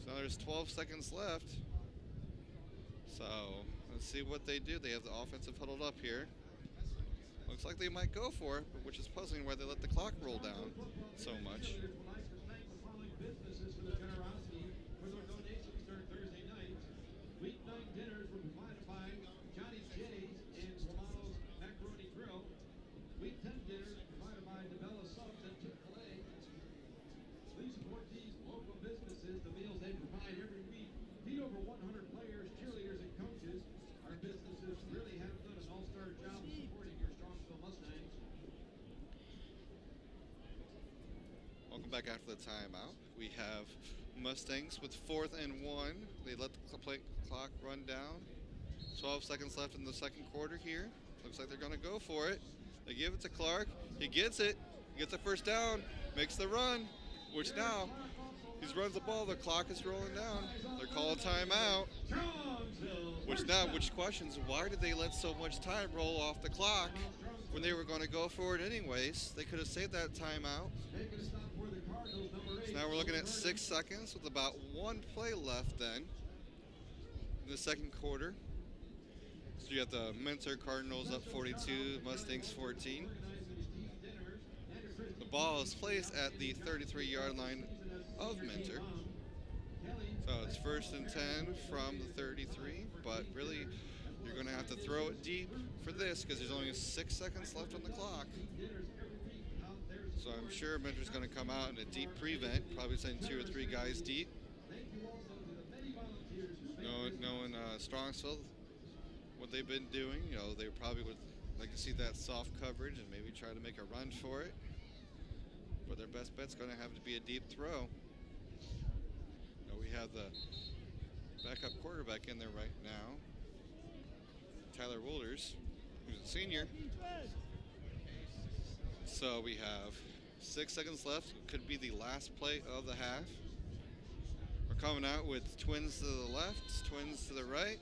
S1: now there's 12 seconds left. So let's see what they do. They have the offensive huddled up here. Looks like they might go for it, which is puzzling why they let the clock roll down so much.
S2: Weeknight dinners were provided by Johnny J's and Romano's Macaroni Grill. Week 10 dinners provided by DeBella Subs and Chick-fil-A. Please support these local businesses. The meals they provide every week feed over 100 players, cheerleaders, and coaches. Our businesses really have done an all-star job supporting your Strongsville Mustangs.
S1: Welcome back after the timeout. We have Mustangs with 4th and 1. They let the clock run down. 12 seconds left in the second quarter here. Looks like they're going to go for it. They give it to Clark. He gets it. He gets the first down. Makes the run. Which now, he runs the ball. The clock is rolling down. They're calling timeout. Which questions, why did they let so much time roll off the clock when they were going to go for it anyways? They could have saved that timeout. So now we're looking at 6 seconds with about 1 play left then in the second quarter. So you got the Mentor Cardinals up 42, Mustangs 14. The ball is placed at the 33-yard line of Mentor. So it's 1st and 10 from the 33, but really you're going to have to throw it deep for this because there's only 6 seconds left on the clock. So I'm sure Mentor's going to come out in a deep prevent, probably send 2 or 3 guys deep. Knowing Strongsville, what they've been doing, they probably would like to see that soft coverage and maybe try to make a run for it. But their best bet's going to have to be a deep throw. We have the backup quarterback in there right now, Tyler Wolders, who's a senior. So we have 6 seconds left. It could be the last play of the half. We're coming out with twins to the left, twins to the right.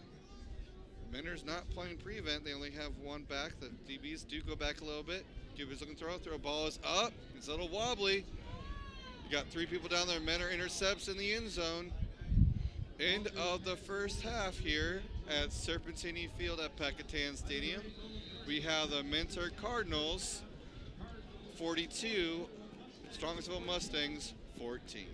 S1: Mentor's not playing prevent. They only have 1 back. The DBs do go back a little bit. DB's looking to throw. Ball is up. It's a little wobbly. You got 3 people down there. Mentor intercepts in the end zone. End of the first half here at Serpentini Field at Catan Stadium. We have the Mentor Cardinals 42, Strongsville Mustangs 14.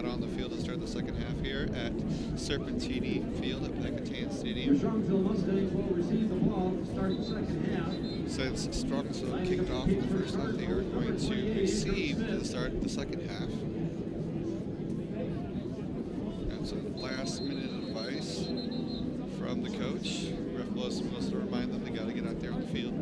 S1: out on the field to start the second half here at Serpentini Field at Catan Stadium.
S2: The Strongsville Mustangs will receive the ball to start the second half.
S1: Since Strongsville kicked off in the first half, they are going to receive to start the second half. That's a last-minute advice from the coach. Ref was supposed to remind them they got to get out there on the field.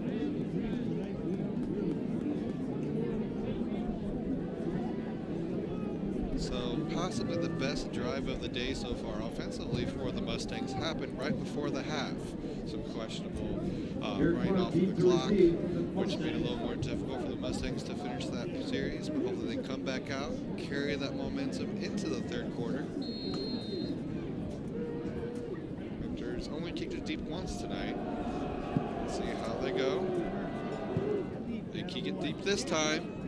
S1: So possibly the best drive of the day so far offensively for the Mustangs happened right before the half. Some questionable running off of the clock, which made it a little more difficult for the Mustangs to finish that series, but hopefully they come back out, carry that momentum into the third quarter. Raptors only kicked it deep once tonight. Let's see how they go. They kick it deep this time.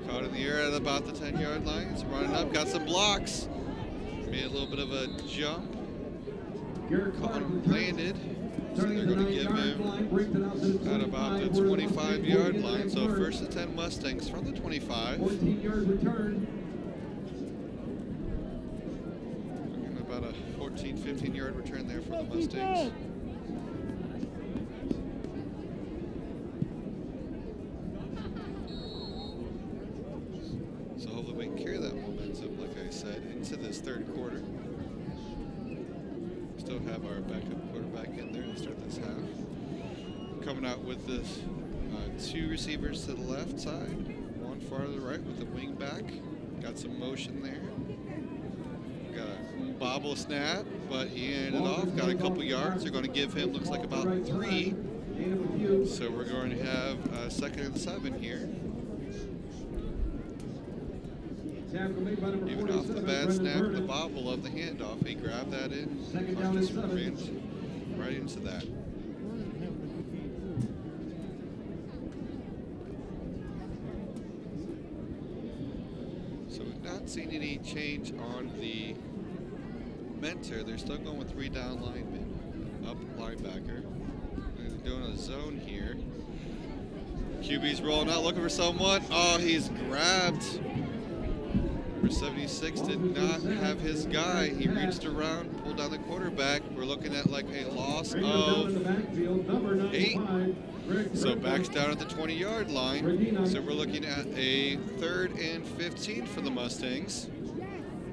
S1: Caught in the air at about the 10-yard line. It's running up, got some blocks. Made a little bit of a jump. Caught him, landed. So they're going to give him at about the 25-yard line. So first and 10 Mustangs from the 25.
S2: 14-yard return.
S1: And about a 14, 15-yard return there for the Mustangs. So hopefully we can carry that momentum, like I said, into this third quarter. Still have our backup quarterback in there to start this half. Coming out with this two receivers to the left side, one far to the right with the wing back. Got some motion there. Got a bobble snap, but he ended off. Got a couple yards. They're going to give him, looks like about 3. So we're going to have second and 7 here. Even off the bad snap, the bobble of the handoff, he grabbed that in, just ran right into that. So we've not seen any change on the mentor. They're still going with 3 down linemen, up linebacker. They're doing a zone here. QB's rolling out, looking for someone. Oh, he's grabbed. Number 76 did not have his guy. He reached around, pulled down the quarterback. We're looking at like a loss of 8. So backs down at the 20-yard line. So we're looking at a 3rd and 15 for the Mustangs.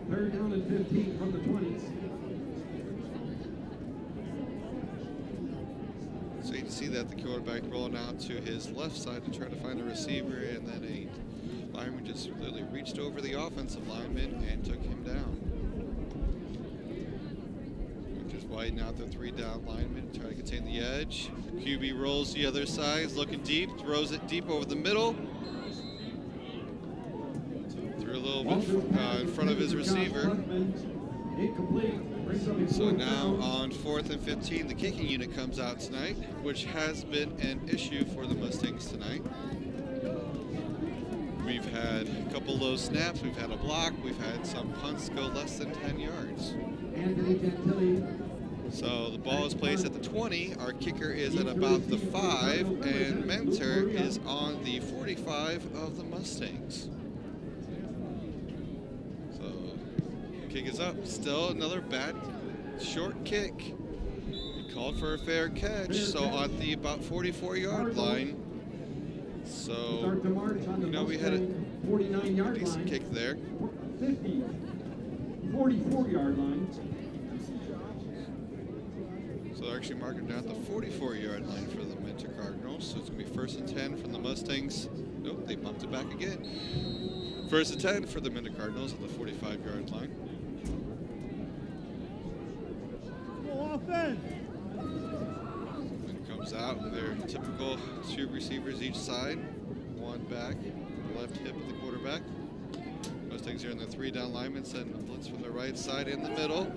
S2: 3rd down and 15 from the 20s.
S1: So you can see that the quarterback rolling out to his left side to try to find a receiver, and then a lineman just literally reached over the offensive lineman and took him down. Just widen out the 3 down linemen, try to contain the edge. QB rolls the other side, is looking deep, throws it deep over the middle. Threw a little bit in front of his receiver. So now on 4th and 15, the kicking unit comes out tonight, which has been an issue for the Mustangs tonight. We've had a couple low snaps, we've had a block, we've had some punts go less than 10 yards. So the ball is placed at the 20, our kicker is at about the 5, and Mentor is on the 45 of the Mustangs. So kick is up, still another bad short kick. He called for a fair catch, so on the about 44-yard line. So, you know, we had a decent kick there.
S2: 44-yard line.
S1: So they're actually marking down the 44-yard line for the Mentor Cardinals. So it's going to be 1st and 10 from the Mustangs. Nope, they bumped it back again. 1st and 10 for the Mentor Cardinals at the 45-yard line.
S3: Offense.
S1: Comes out with their typical 2 receivers each side, 1 back, left hip of the quarterback. Mustangs are in the 3 down linemen, sending the blitz from the right side in the middle.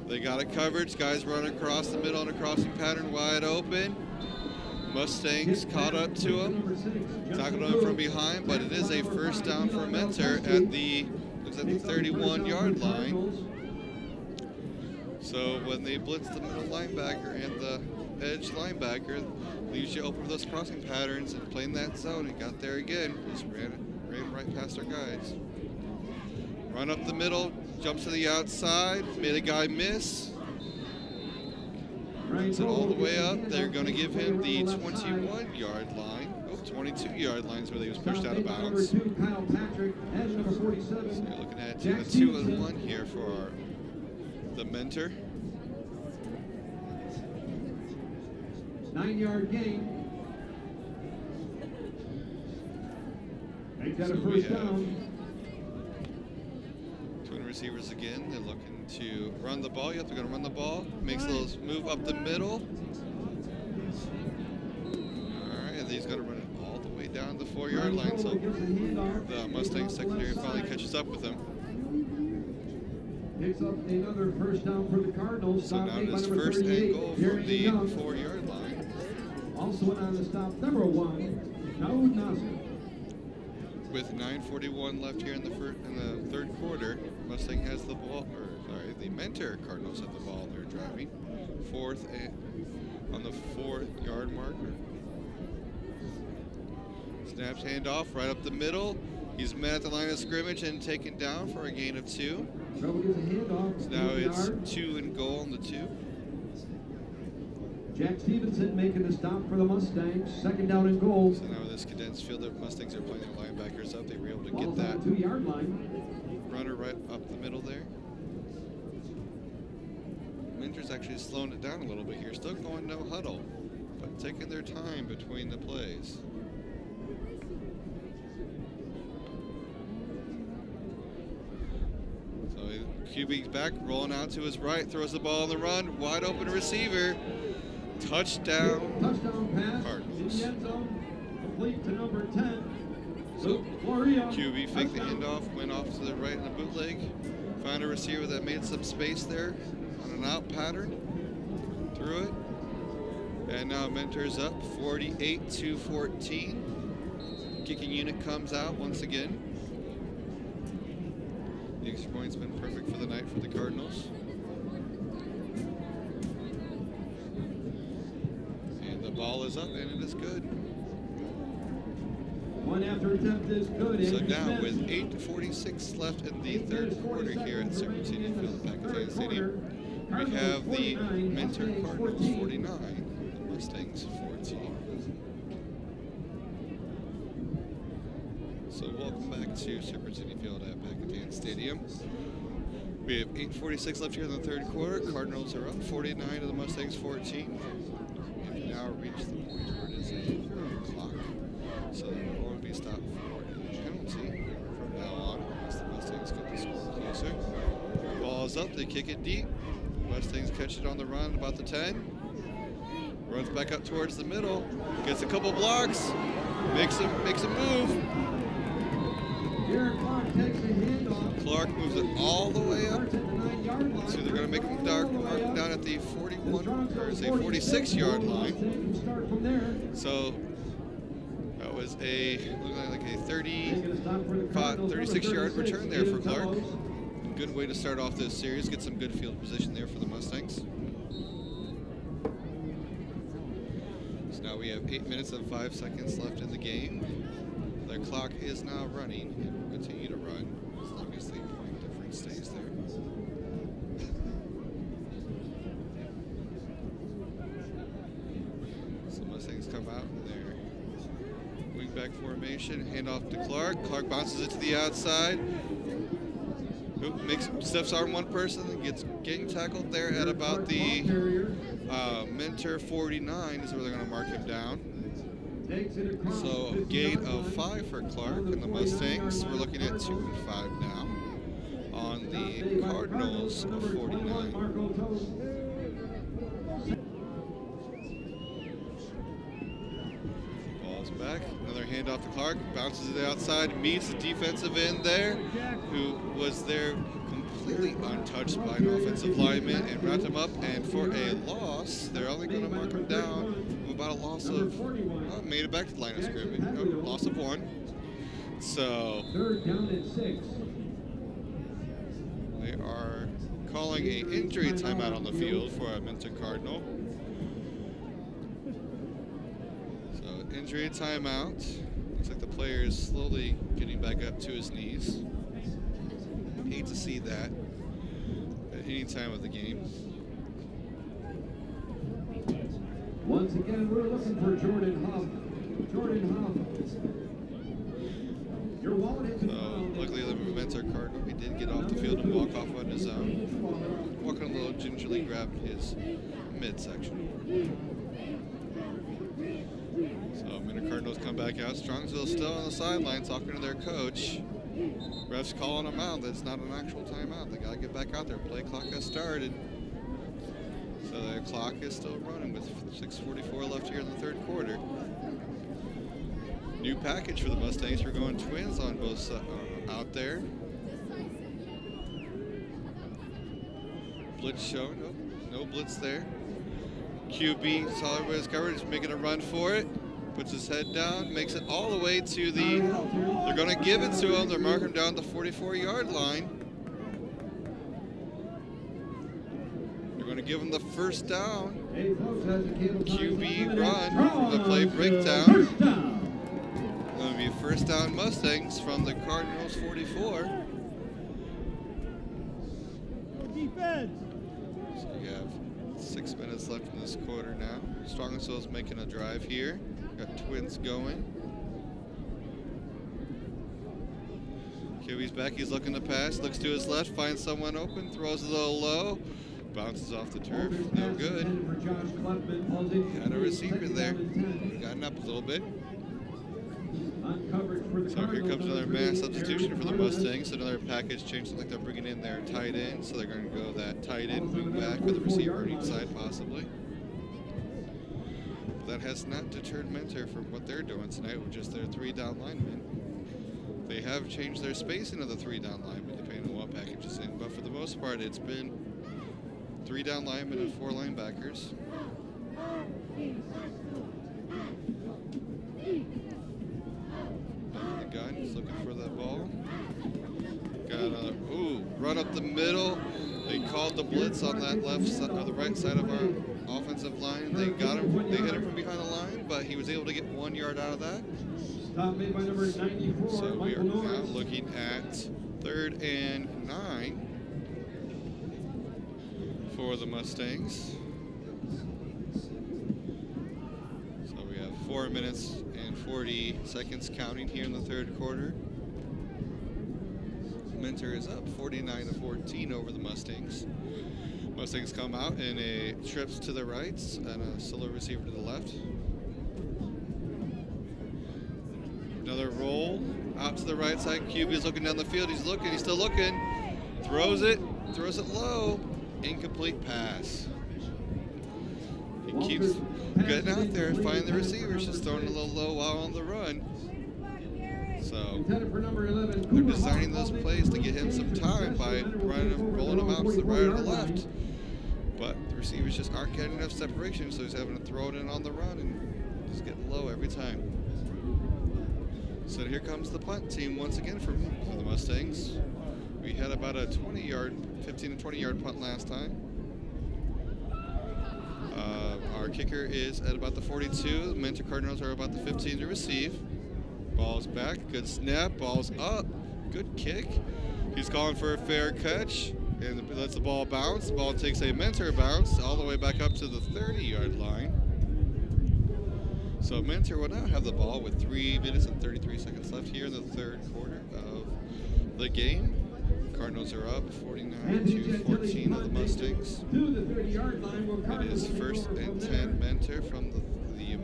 S1: They got it covered. Guys running across the middle on a crossing pattern, wide open. Mustangs caught up to him, tackled him from behind, but it is a 1st down for Mentor at the 31-yard line. So when they blitz the middle linebacker and the edge linebacker, leaves you open for those crossing patterns and playing that zone. And got there again, just ran right past our guys. Run up the middle, jumps to the outside, made a guy miss. Runs it all the way up. They're going to give him the 21-yard line. Oh, 22-yard line is where he was pushed out of bounds. So you're looking at a 2-and-1 here for the mentor.
S2: 9-yard gain. Make that
S1: So
S2: a
S1: we
S2: first
S1: have
S2: down.
S1: twin receivers again. They're looking to run the ball. Yep, they're going to run the ball. Makes a little move up the middle. All right, and he's going to run it all the way down the 4-yard line. So the Mustang secondary finally catches up with him.
S2: Picks up another first down for the Cardinals.
S1: So now it is first and goal from the 4-yard line.
S2: Also on the stop, number 1, Daoud Nasser.
S1: With 9:41 left here in the third quarter, Mustang has the ball, the mentor Cardinals have the ball. They're driving on the 4-yard marker. Snaps handoff right up the middle. He's met at the line of scrimmage and taken down for a gain of 2. So now it's 2 and goal on the 2.
S2: Jack Stevenson making the stop for the Mustangs. 2nd down and goal.
S1: So now with this condensed field, the Mustangs are playing their linebackers up. They were able to get
S2: Ball's
S1: that
S2: on the 2-yard line.
S1: runner right up the middle there. Mentor's actually slowing it down a little bit here. Still going no huddle, but taking their time between the plays. So QB's back, rolling out to his right, throws the ball on the run, wide open receiver. Touchdown.
S2: Touchdown pass.
S1: Cardinals.
S2: In the end zone. Complete to number 10.
S1: So
S2: Gloria.
S1: QB faked the handoff, went off to the right in the bootleg. Found a receiver that made some space there on an out pattern. Threw it. And now Mentor's up 48-14. Kicking unit comes out once again. The extra point's been perfect for the night for the Cardinals. Ball is up and it is good.
S2: One after attempt is good.
S1: So now with 8:46 left in the third quarter here at Serpentine Field at Catan Stadium, we have the mentor Cardinals 49, the Mustangs 14. So welcome back to Serpentine Field at Catan Stadium. We have 8:46 left here in the third quarter. Cardinals are up 49 to the Mustangs 14. Now reached the point where it is a clock. So there will only be stopped for a penalty from now on as the Mustangs get the score closer. Ball is up, they kick it deep. Mustangs catch it on the run about the 10. Runs back up towards the middle, gets a couple blocks, makes a move. Clark moves it all the way up. So they're going to make him mark down at the 46-yard line. So that was looking like a 36-yard return there for Clark. Good way to start off this series. Get some good field position there for the Mustangs. So now we have 8 minutes and 5 seconds left in the game. Their clock is now running and will continue to run as long as the point difference stays there. So Mustangs come out in their wingback formation, hand off to Clark. Clark bounces it to the outside. Steps on one person and gets gang tackled there at about the mentor 49 is where they're going to mark him down. So a gain of 5 for Clark and the Mustangs. We're looking at 2 and 5 now on the Cardinals of 49. Ball's back. Another handoff to Clark. Bounces to the outside. Meets the defensive end there, who was there completely untouched by an offensive lineman and wrapped him up. And for a loss, they're only going to mark him down about a loss of, made it back to the line of scrimmage. Loss of 1. So
S2: Third down and 6.
S1: They are calling an injury timeout on the field for a Mentor Cardinal. So injury timeout. Looks like the player is slowly getting back up to his knees. Hate to see that at any time of the game.
S2: Once again, we're looking for Jordan Huff. Jordan Huff. Your wallet has been found.
S1: Luckily, the Mentor Cardinal, he did get off the field and walk off on his own. Walking a little gingerly, grabbed his midsection. So, Mentor Cardinals come back out. Strongsville still on the sideline talking to their coach. Ref's calling them out. That's not an actual timeout. They got to get back out there. Play clock has started. So the clock is still running with 6:44 left here in the third quarter. New package for the Mustangs. We're going twins on both out there. Blitz showing. No blitz there. QB, solid with his coverage, making a run for it. Puts his head down, makes it all the way to the, they're going to give it to him. They're marking him down the 44-yard line. They're going to give him the first down. QB run from the play breakdown. Going to be first down Mustangs from the Cardinals 44.
S3: Defense.
S1: So you have 6 minutes left in this quarter now. Strongsville's making a drive here. Got twins going. QB's back. He's looking to pass. Looks to his left. Finds someone open. Throws a little low. Bounces off the turf. No good. Got a receiver there. Gotten up a little bit. So here comes another mass substitution for the Mustangs. Another package change. Looks like they're bringing in their tight end. So they're going to go that tight end wing back with a receiver on each side possibly. That has not deterred Mentor from what they're doing tonight with just their 3 down linemen. They have changed their spacing of the 3 down linemen depending on what package is in, but for the most part it's been 3 down linemen and 4 linebackers. Back in the gun, he's looking for that ball. Got another, run up the middle. They called the blitz on that left side or the right side of our offensive line. They got him. They hit him from behind the line, but he was able to get 1 yard out of that.
S2: Stop made by number 94.
S1: So we are now looking at 3rd and 9 for the Mustangs. So we have 4 minutes and 40 seconds counting here in the third quarter. Mentor is up 49-14 over the Mustangs. Mustangs come out in a trips to the right and a solo receiver to the left. Another roll out to the right side. QB is looking down the field. He's looking. He's still looking. Throws it low. Incomplete pass. He keeps getting out there, finding the receivers, just throwing a little low while on the run. So they're designing those plays to get him some time by rolling him out to the right or the left. But the receivers just aren't getting enough separation, so he's having to throw it in on the run and just get low every time. So here comes the punt team once again for the Mustangs. We had about a 15 to 20 yard punt last time. Our kicker is at about the 42. The Mentor Cardinals are about the 15 to receive. Ball's back, good snap, ball's up, good kick. He's calling for a fair catch and lets the ball bounce. The ball takes a Mentor bounce all the way back up to the 30-yard line. So Mentor will now have the ball with 3 minutes and 33 seconds left here in the third quarter of the game. Cardinals are up 49-14 of the Mustangs. It is 1st and 10 Mentor from the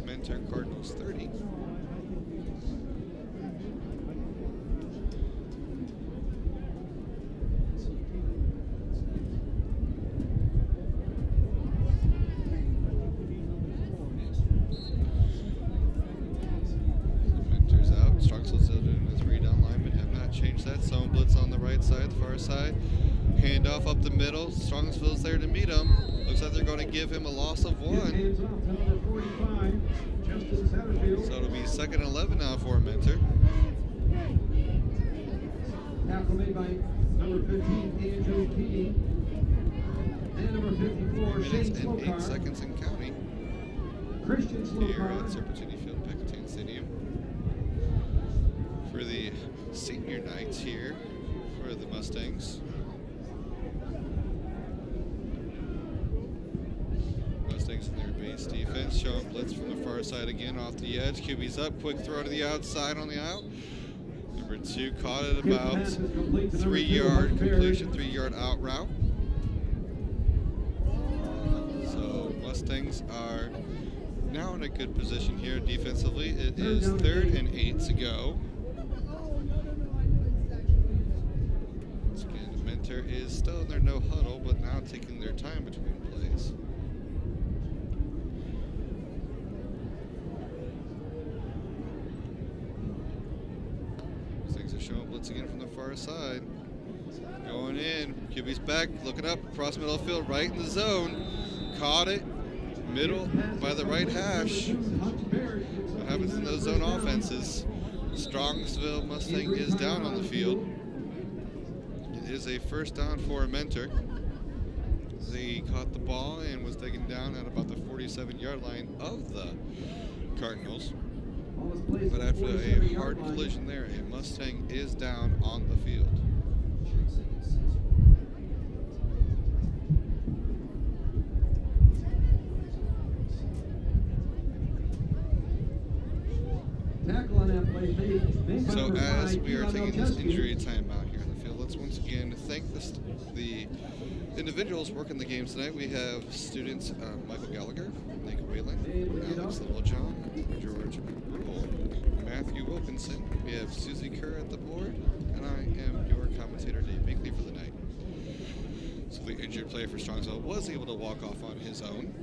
S1: Mentor Cardinals 30. Mentor's out. Strongsville's doing a 3 down lineman. Have not changed that. Zone blitz on the right side, the far side. Handoff up the middle. Strongsville's there to meet him. Looks like they're going to give him a loss of 1. So it'll be 2nd and 11 now for Mentor.
S2: Tackle made by number 15, Andrew Key. And number 54,
S1: 3 minutes
S2: Shane
S1: and 8 seconds and counting.
S2: Christian
S1: Here at
S2: Slocum.
S1: Serpentini Field, Catan Stadium. For the senior nights here Mustangs. Mustangs in their base defense, showing blitz from the far side again off the edge. QB's up, quick throw to the outside on the out. Number 2 caught it about 3-yard completion, 3-yard out route. So Mustangs are now in a good position here defensively. It is 3rd and 8 to go. Once again, Mentor is still in their no huddle, but now taking their time between plays. Things are showing blitz again from the far side. Going in, QB's back, looking up, across middle of the field, right in the zone. Caught it, middle by the right hash. What happens in those zone offenses? Strongsville Mustang is down on the field. It is a first down for a Mentor. They caught the ball and was taken down at about the 47-yard line of the Cardinals. But after a hard collision there, a Mustang is down on the field. So as we are taking this injury timeout here in the field, let's once again thank the individuals working the games tonight. We have students Michael Gallagher, Nick Whalen, Alex Littlejohn, George Bull, Matthew Wilkinson. We have Susie Kerr at the board, and I am your commentator, Dave Binkley, for the night. So the injured player for Strongsville was able to walk off on his own.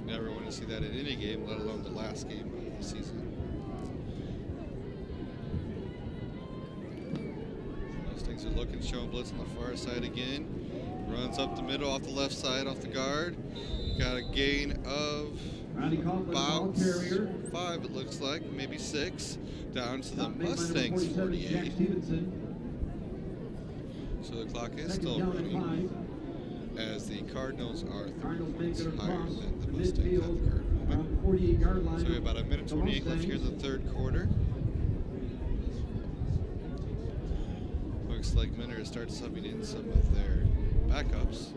S1: Never want to see that in any game, let alone the last game of the season. Mustangs are looking, showing blitz on the far side again. Runs up the middle, off the left side, off the guard. Got a gain of about 5, it looks like, maybe 6, down to the Mustangs 48. So the clock is still running, as the Cardinals are 3 points higher than the Mustangs at the current moment. So we have about 1:28 left here in the 3rd quarter. Looks like Mentor starts subbing in some of their backups.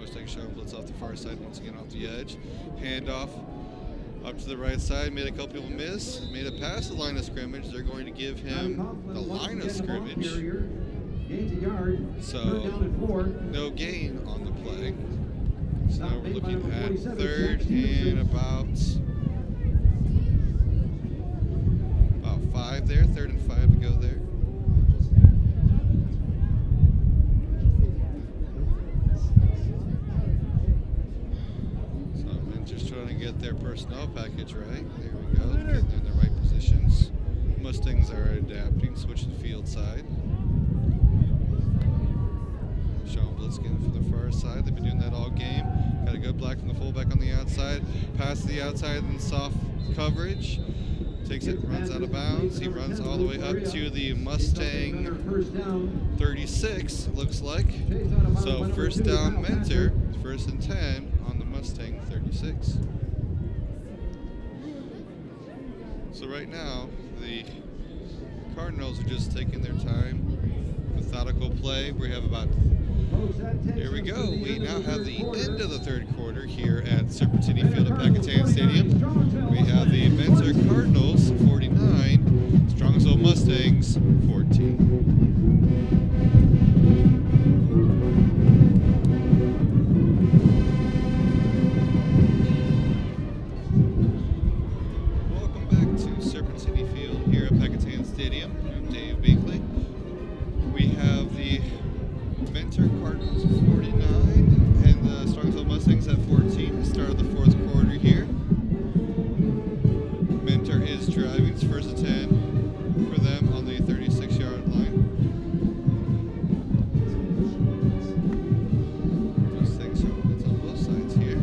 S1: Mustang showing blitz off the far side, once again off the edge. Handoff up to the right side, made a couple people miss, made it past the line of scrimmage. They're going to give him the line of scrimmage. So no gain on the play. So now we're looking at 3rd and about 5 there, 3rd and 5 to go there. So Mentor's trying to get their personnel package right. There we go, getting in the right positions. Mustangs are adapting, switching field side. Showing blitz again from the far side. They've been doing that all game. Got a good black from the fullback on the outside. Pass to the outside in soft coverage. Takes it, runs out of bounds. He runs all the way up to the Mustang 36, looks like. So first down Mentor, 1st and 10 on the Mustang 36. So right now, the Cardinals are just taking their time. Methodical play. We have about, here we go. We now have the end of the 3rd quarter here at Serpentini Field at Catan Stadium. We have the Mentor Cardinals 49, Strongsville Mustangs 14. Welcome back to Serpentini Field here at Catan Stadium. I'm Dave Binkley. We have the Mentor Cardinals 49 and the Strongsville Mustangs at 14. Start of the 4th quarter here. Mentor is driving. It's 1st and 10 for them on the 36-yard line. Those things it's on both sides here.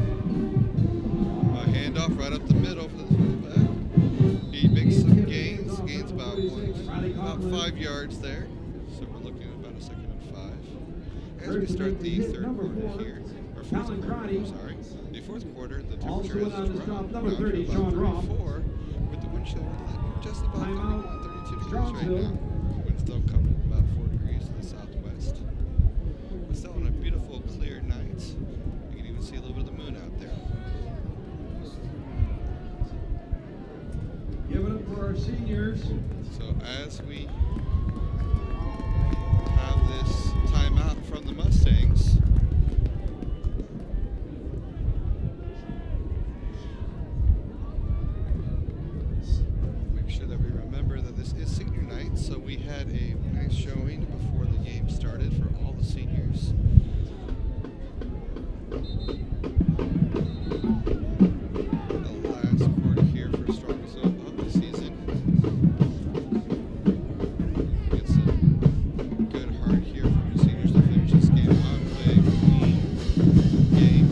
S1: A handoff right up the middle for the fullback. He makes some gains. Gains about 5 yards there. So we're looking at about a 2nd and 5. As we start the 3rd quarter here, or or fourth
S2: Colin
S1: quarter,
S2: Crotty.
S1: I'm sorry. The fourth quarter, the
S2: Also
S1: temperature
S2: in on
S1: has
S2: the
S1: dropped
S2: stop, number
S1: down to
S2: 30,
S1: about
S2: Sean Ross.
S1: 34, with the wind chill just about
S2: Timeout,
S1: 31, 32 degrees right
S2: Strongsville.
S1: now. Wind still coming about 4 degrees to the southwest. But still on a beautiful, clear night. You can even see a little bit of the moon out there.
S2: Give it up for our seniors.
S1: So as we have this timeout from the Mustangs, make sure that we remember that this is senior night, so we had a nice showing before the game started for all the seniors. The last quarter here for Strongsville of the season. Get some good heart here from the seniors to finish this game out with a clean game.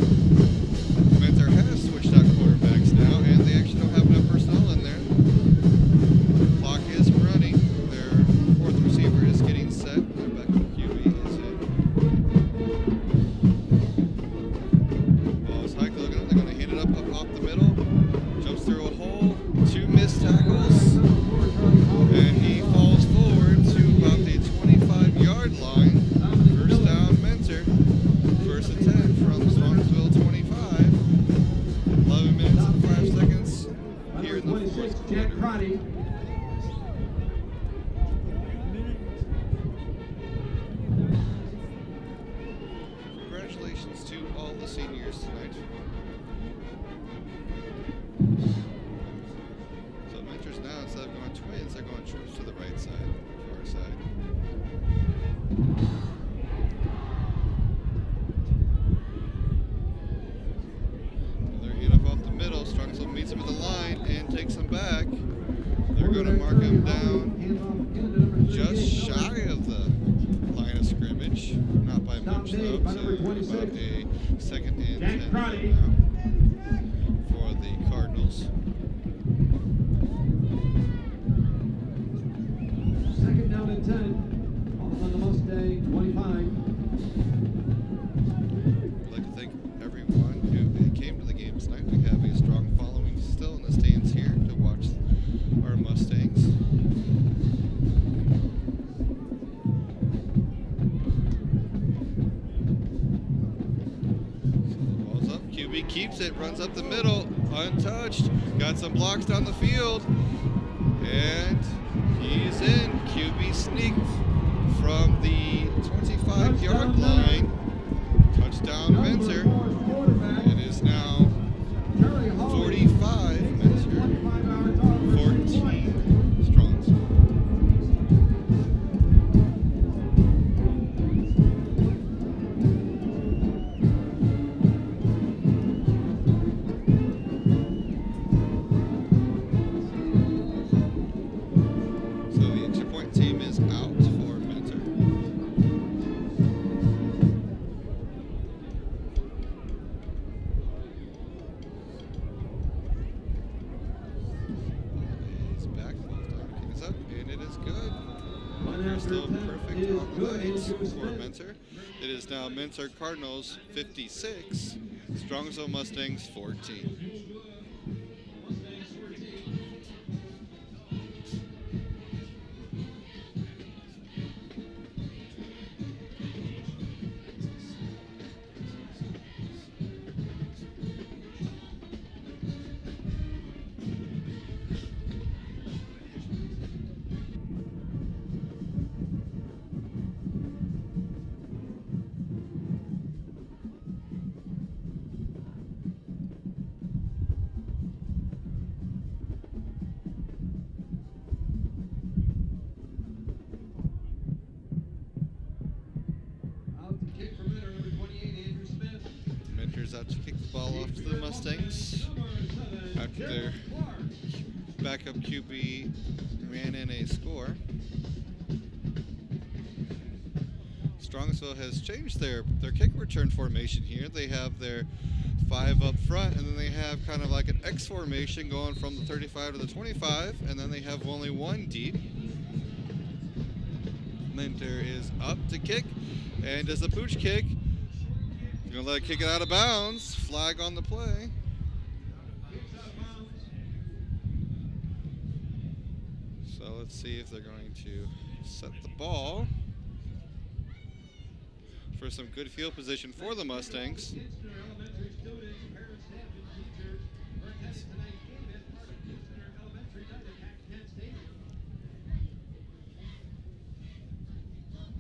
S1: Mentor has switched out quarterbacks now, and they actually don't have enough personnel in there. The clock is running. Their fourth receiver is getting set. Their backup QB is in. Ball's high. Look at them. They're going to hand it up off the middle. Jumps through a hole. 2 missed tackles. And he falls forward to about the 25-yard line. First down, Mentor. First and 10 from Strongsville 25. 11 minutes and 5 seconds here in the
S2: 26,
S1: fourth
S2: Jack
S1: quarter.
S2: Crotty.
S1: Congratulations to all the seniors tonight. So Mentors now, instead of going twins, they're going troops to the right side, far side. Another hand off the middle. Strongsville meets him at the line and takes him back. They're going to mark him down just shy of the line of scrimmage. Not by much though. So about a second and 10 now for the Cardinals.
S2: Second down and 10. On the Mustang 25.
S1: I'd like to thank everyone who came to the game tonight. We have a strong following still in the stands here to watch our Mustangs. So the ball's up. QB keeps it, runs up the middle, untouched. Got some blocks down the field. And he's in. QB sneak from the 25-yard line. Touchdown, Mentor. It is now 45 Mentor, 14 Strongsville. So the extra point team is out for Mentor. He's back. Kick is up, and it is good. Mentor still perfect on the night for Mentor. It is now Mentor Cardinals 56, Strongsville Mustangs 14.
S2: Out to kick for Mentor, number 28, Andrew Smith.
S1: Mentor's out to kick the ball off to the Mustangs after their backup QB ran in a score. Strongsville has changed their kick return formation here. They have their 5 up front, and then they have kind of like an X formation going from the 35 to the 25, and then they have only 1 deep. Mentor is up to kick, and does the pooch kick. Gonna let it kick it out of bounds. Flag on the play. So let's see if they're going to set the ball for some good field position for the Mustangs.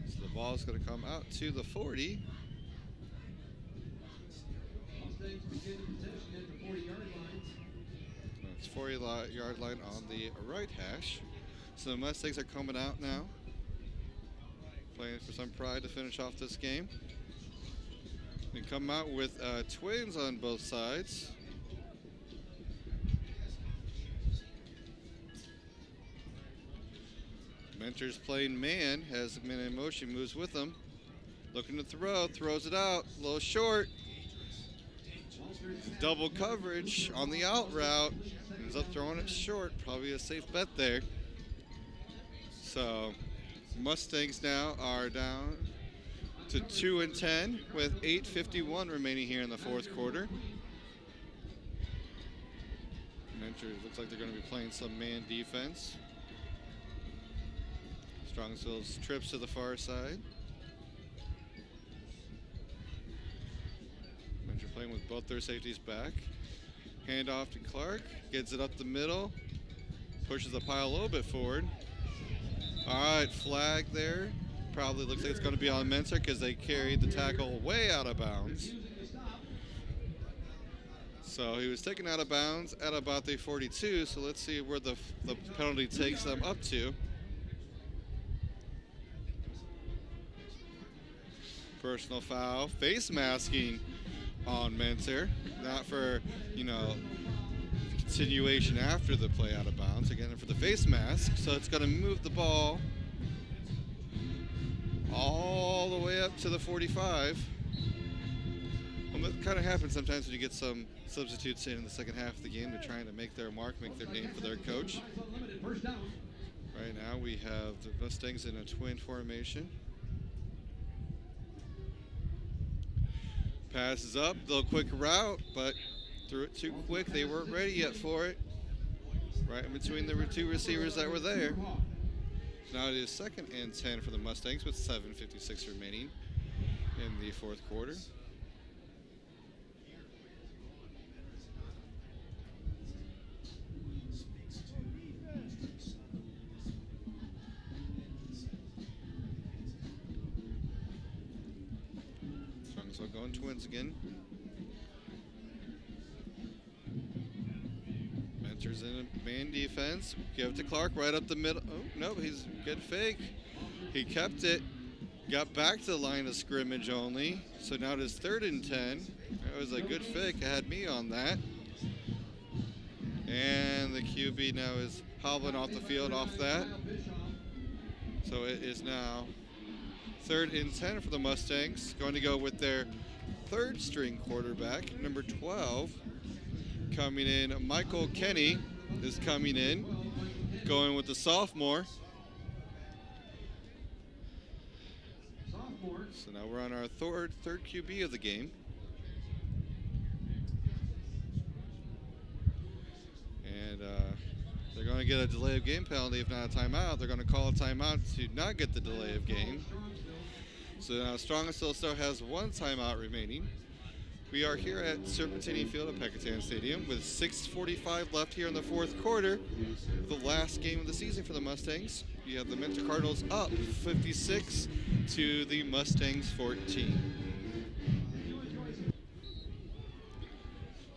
S1: So the ball is going to come out to the 40. It's 40-yard line on the right hash. So the Mustangs are coming out now, playing for some pride to finish off this game. They come out with twins on both sides. Mentor's playing man, has the man in motion, moves with them. Looking to throw, throws it out, a little short. Double coverage on the out route. Ends up throwing it short, probably a safe bet there. So Mustangs now are down to 2-10 with 8:51 remaining here in the fourth quarter. Mentor looks like they're going to be playing some man defense. Strongsville's trips to the far side. Mentor playing with both their safeties back. Hand off to Clark, gets it up the middle, pushes the pile a little bit forward. All right, flag there. Probably looks like it's going to be on Mentor because they carried the tackle way out of bounds. So he was taken out of bounds at about the 42, so let's see where the penalty takes them up to. Personal foul, face masking on Mentor. Not for, continuation after the play out of bounds. Again, for the face mask. So it's going to move the ball all the way up to the 45. Well, that kind of happens sometimes when you get some substitutes in the second half of the game. They're trying to make their mark, make their name for their coach. Right now we have the Mustangs in a twin formation. Passes up, little quick route, but threw it too quick. They weren't ready yet for it. Right in between the two receivers that were there. Now it is 2nd and 10 for the Mustangs with 7:56 remaining in the fourth quarter. Strongsville going twins again. Mentor's in a man defense. Give it to Clark right up the middle. Oh, no, he's good fake. He kept it. Got back to the line of scrimmage only. So now it is 3rd and 10. That was a good fake. I had me on that. And the QB now is hobbling off the field off that. So it is now 3rd and 10 for the Mustangs. Going to go with their 3rd string quarterback, number 12. Coming in, Michael Kenny is coming in. Going with the sophomore. So now we're on our third QB of the game. And they're going to get a delay of game penalty if not a timeout. They're going to call a timeout to not get the delay of game. So now Strongsville still has 1 timeout remaining. We are here at Serpentini Field at Catan Stadium with 6:45 left here in the fourth quarter. The last game of the season for the Mustangs. You have the Mentor Cardinals up 56 to the Mustangs 14.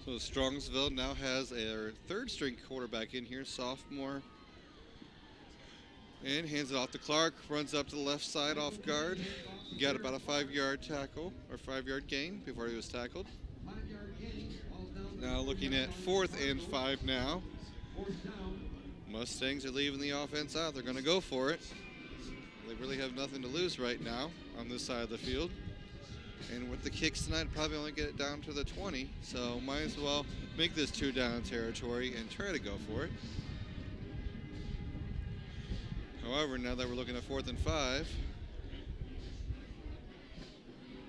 S1: So Strongsville now has a 3rd string quarterback in here, sophomore. And hands it off to Clark, runs up to the left side off guard. Got about a 5-yard tackle, or 5-yard gain before he was tackled. Now looking at 4th and 5 now. Mustangs are leaving the offense out. They're going to go for it. They really have nothing to lose right now on this side of the field. And with the kicks tonight, probably only get it down to the 20. So might as well make this 2-down territory and try to go for it. However, now that we're looking at 4th and 5,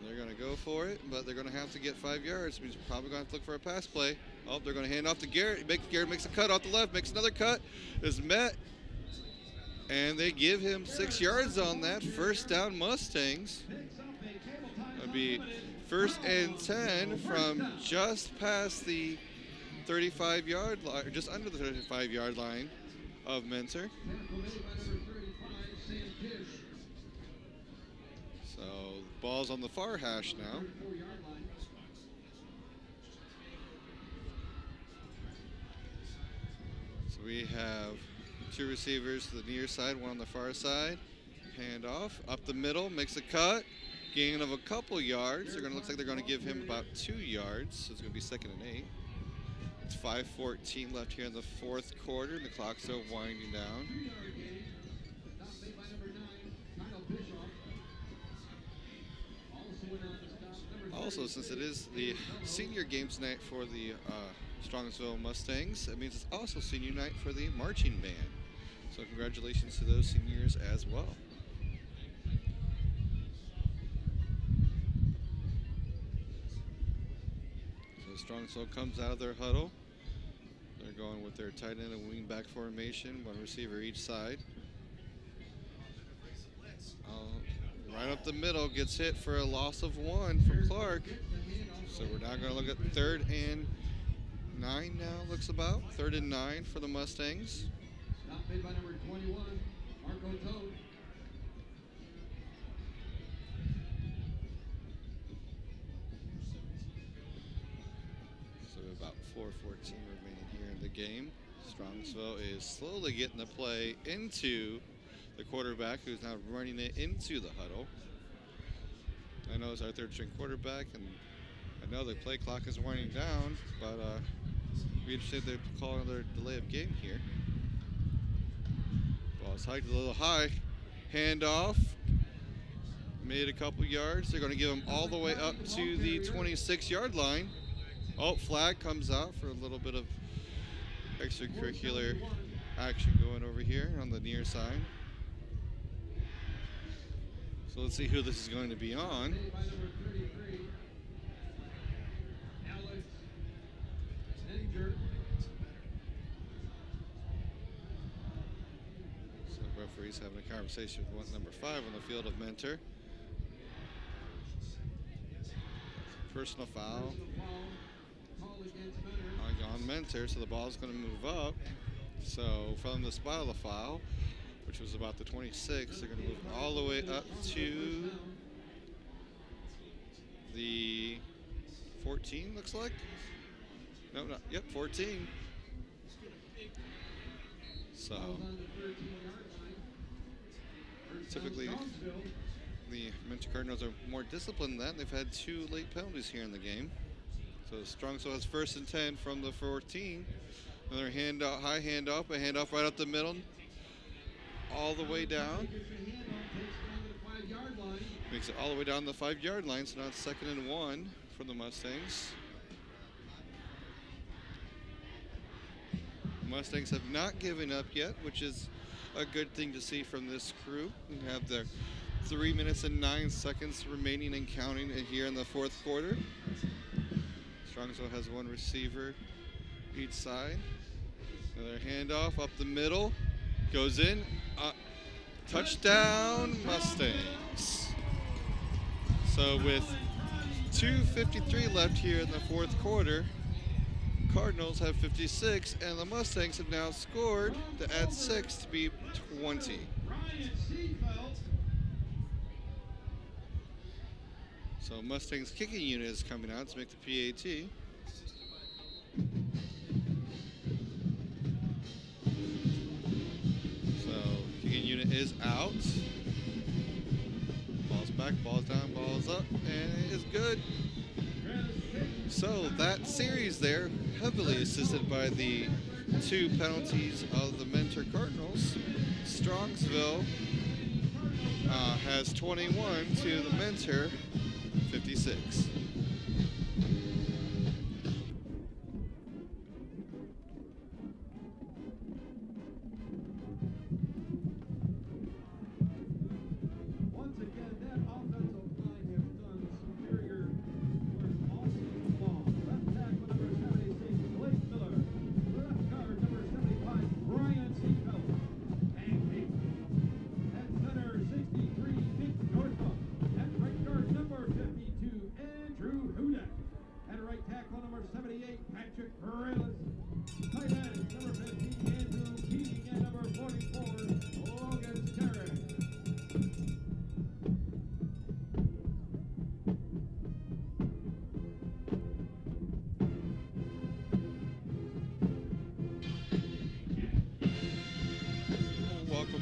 S1: they're They're going to go for it, but they're going to have to get 5 yards. Means we're probably going to have to look for a pass play. Oh, they're going to hand off to Garrett. Garrett makes a cut off the left, makes another cut, is met, and they give him 6 yards on that. First down, Mustangs. It'll be 1st and 10 from just past the 35-yard line, or just under the 35-yard line of Mentor. So the ball's on the far hash now. So we have 2 receivers to the near side, 1 on the far side. Hand off, up the middle, makes a cut. Gain of a couple yards. Looks like they're going to give him about 2 yards. So it's going to be 2nd and 8. It's 5:14 left here in the 4th quarter, and the clock's still winding down. Also, since it is the senior game tonight for the Strongsville Mustangs, it means it's also senior night for the marching band. So congratulations to those seniors as well. Strongsville comes out of their huddle. They're going with their tight end and wing back formation, 1 receiver each side. Right up the middle, gets hit for a loss of 1 from Clark. So we're now going to look at 3rd and 9 now, looks about. 3rd and 9 for the Mustangs.
S2: Stop made by number 21, Marco Toad.
S1: About 4:14 remaining here in the game. Strongsville is slowly getting the play into the quarterback, who's now running it into the huddle. I know it's our 3rd-string quarterback, and I know the play clock is winding down, but be interested if they call another delay of game here. Ball's hiked a little high. Handoff. Made a couple yards. They're going to give him all the way up to the 26-yard line. Oh, flag comes out for a little bit of extracurricular action going over here on the near side. So let's see who this is going to be on. So the referee's having a conversation with number 5 on the field of Mentor. Personal foul on Mentor, so the ball's going to move up. So from the spot of the foul, which was about the 26, they're going to move all the way up to the 14, looks like. No, not, yep, 14. So typically the Mentor Cardinals are more disciplined than that. They've had 2 late penalties here in the game. So Strongsville has 1st and 10 from the 14. Another handoff, high handoff, a handoff right up the middle, all the way down. Makes it all the way down the 5-yard line, so now it's 2nd and 1 for the Mustangs. The Mustangs have not given up yet, which is a good thing to see from this crew. We have their 3 minutes and 9 seconds remaining and counting here in the 4th quarter. Strongsville has 1 receiver each side. Another handoff up the middle. Goes in. Touchdown, Mustangs. So with 2:53 left here in the 4th quarter, Cardinals have 56, and the Mustangs have now scored to add 6 to be 20. So Mustang's kicking unit is coming out to make the PAT. So kicking unit is out. Ball's back, ball's down, ball's up, and it is good. So that series there, heavily assisted by the 2 penalties of the Mentor Cardinals. Strongsville has 21 to the Mentor 56.
S2: Once again, that offensive line has done some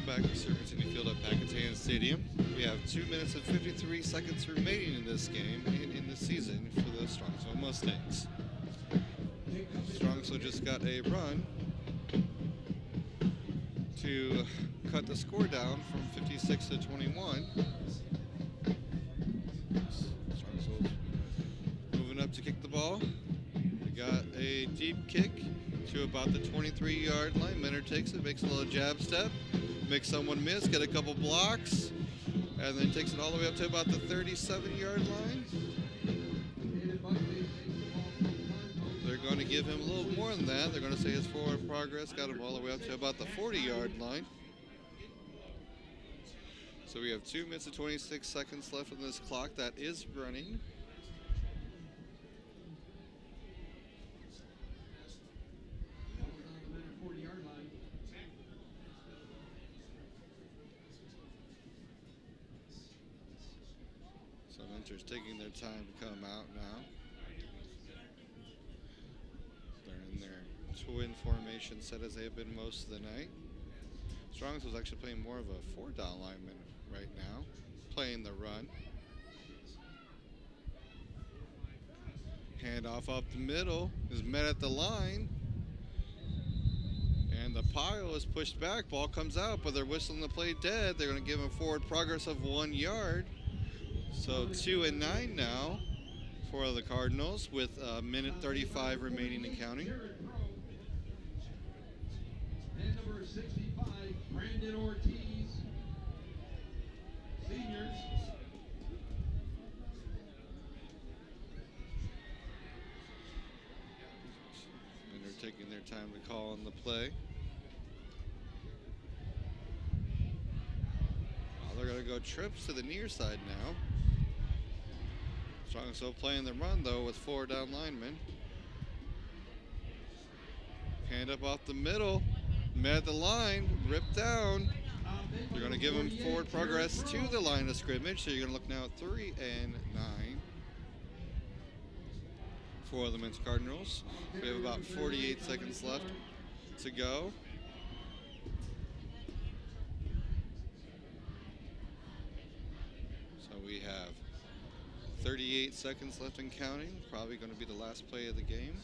S1: back to Serpentine Field at Catan Stadium. We have 2 minutes and 53 seconds remaining in this game and in the season for the Strongsville Mustangs. Strongsville just got a run to cut the score down from 56 to 21. Strongsville moving up to kick the ball. We got a deep kick to about the 23-yard line. Mentor takes it, makes a little jab step, makes someone miss, get a couple blocks, and then takes it all the way up to about the 37-yard line. They're going to give him a little more than that. They're going to say his forward progress got him all the way up to about the 40-yard line. So we have 2 minutes and 26 seconds left on this clock that is running. Mentor's taking their time to come out now. They're in their twin formation set as they have been most of the night. Strongsville's actually playing more of a 4-down lineman right now, playing the run. Handoff up the middle is met at the line. And the pile is pushed back. Ball comes out, but they're whistling the play dead. They're going to give him forward progress of 1 yard. So 2 and 9 now for the Cardinals with a minute 35 remaining and counting.
S2: And number 65, Brandon Ortiz, seniors.
S1: And they're taking their time to call on the play. They're going to go trips to the near side now. Strongsville playing the run, though, with 4 down linemen. Hand up off the middle. Met at the line. Ripped down. You're going to give him forward progress to the line of scrimmage. So you're going to look now at 3 and 9 for the men's Cardinals. We have about 48 seconds left to go. So we have 38 seconds left and counting. Probably going to be the last play of the game.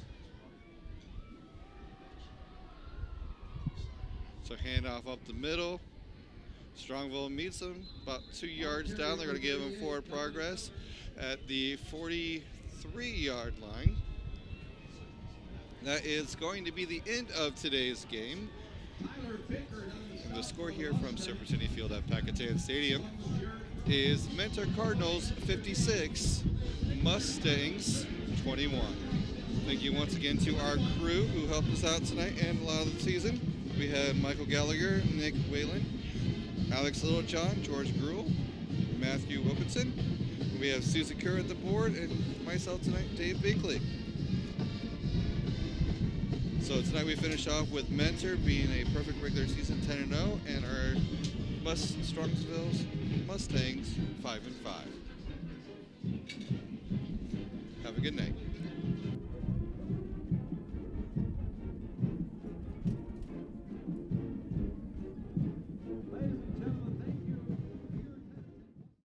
S1: So handoff up the middle. Strongsville meets them about 2 yards down. They're going to give him forward progress at the 43-yard line. That is going to be the end of today's game. And the score here from Serpentine Field at Catan Stadium is Mentor Cardinals 56, Mustangs 21. Thank you once again to our crew who helped us out tonight and a lot of the season. We had Michael Gallagher, Nick Whalen, Alex Littlejohn, George Gruhl, Matthew Wilkinson. We have Susan Kerr at the board and myself tonight, Dave Binkley. So tonight we finish off with Mentor being a perfect regular season 10-0 and our Strongsville's Mustangs 5-5. Have a good night.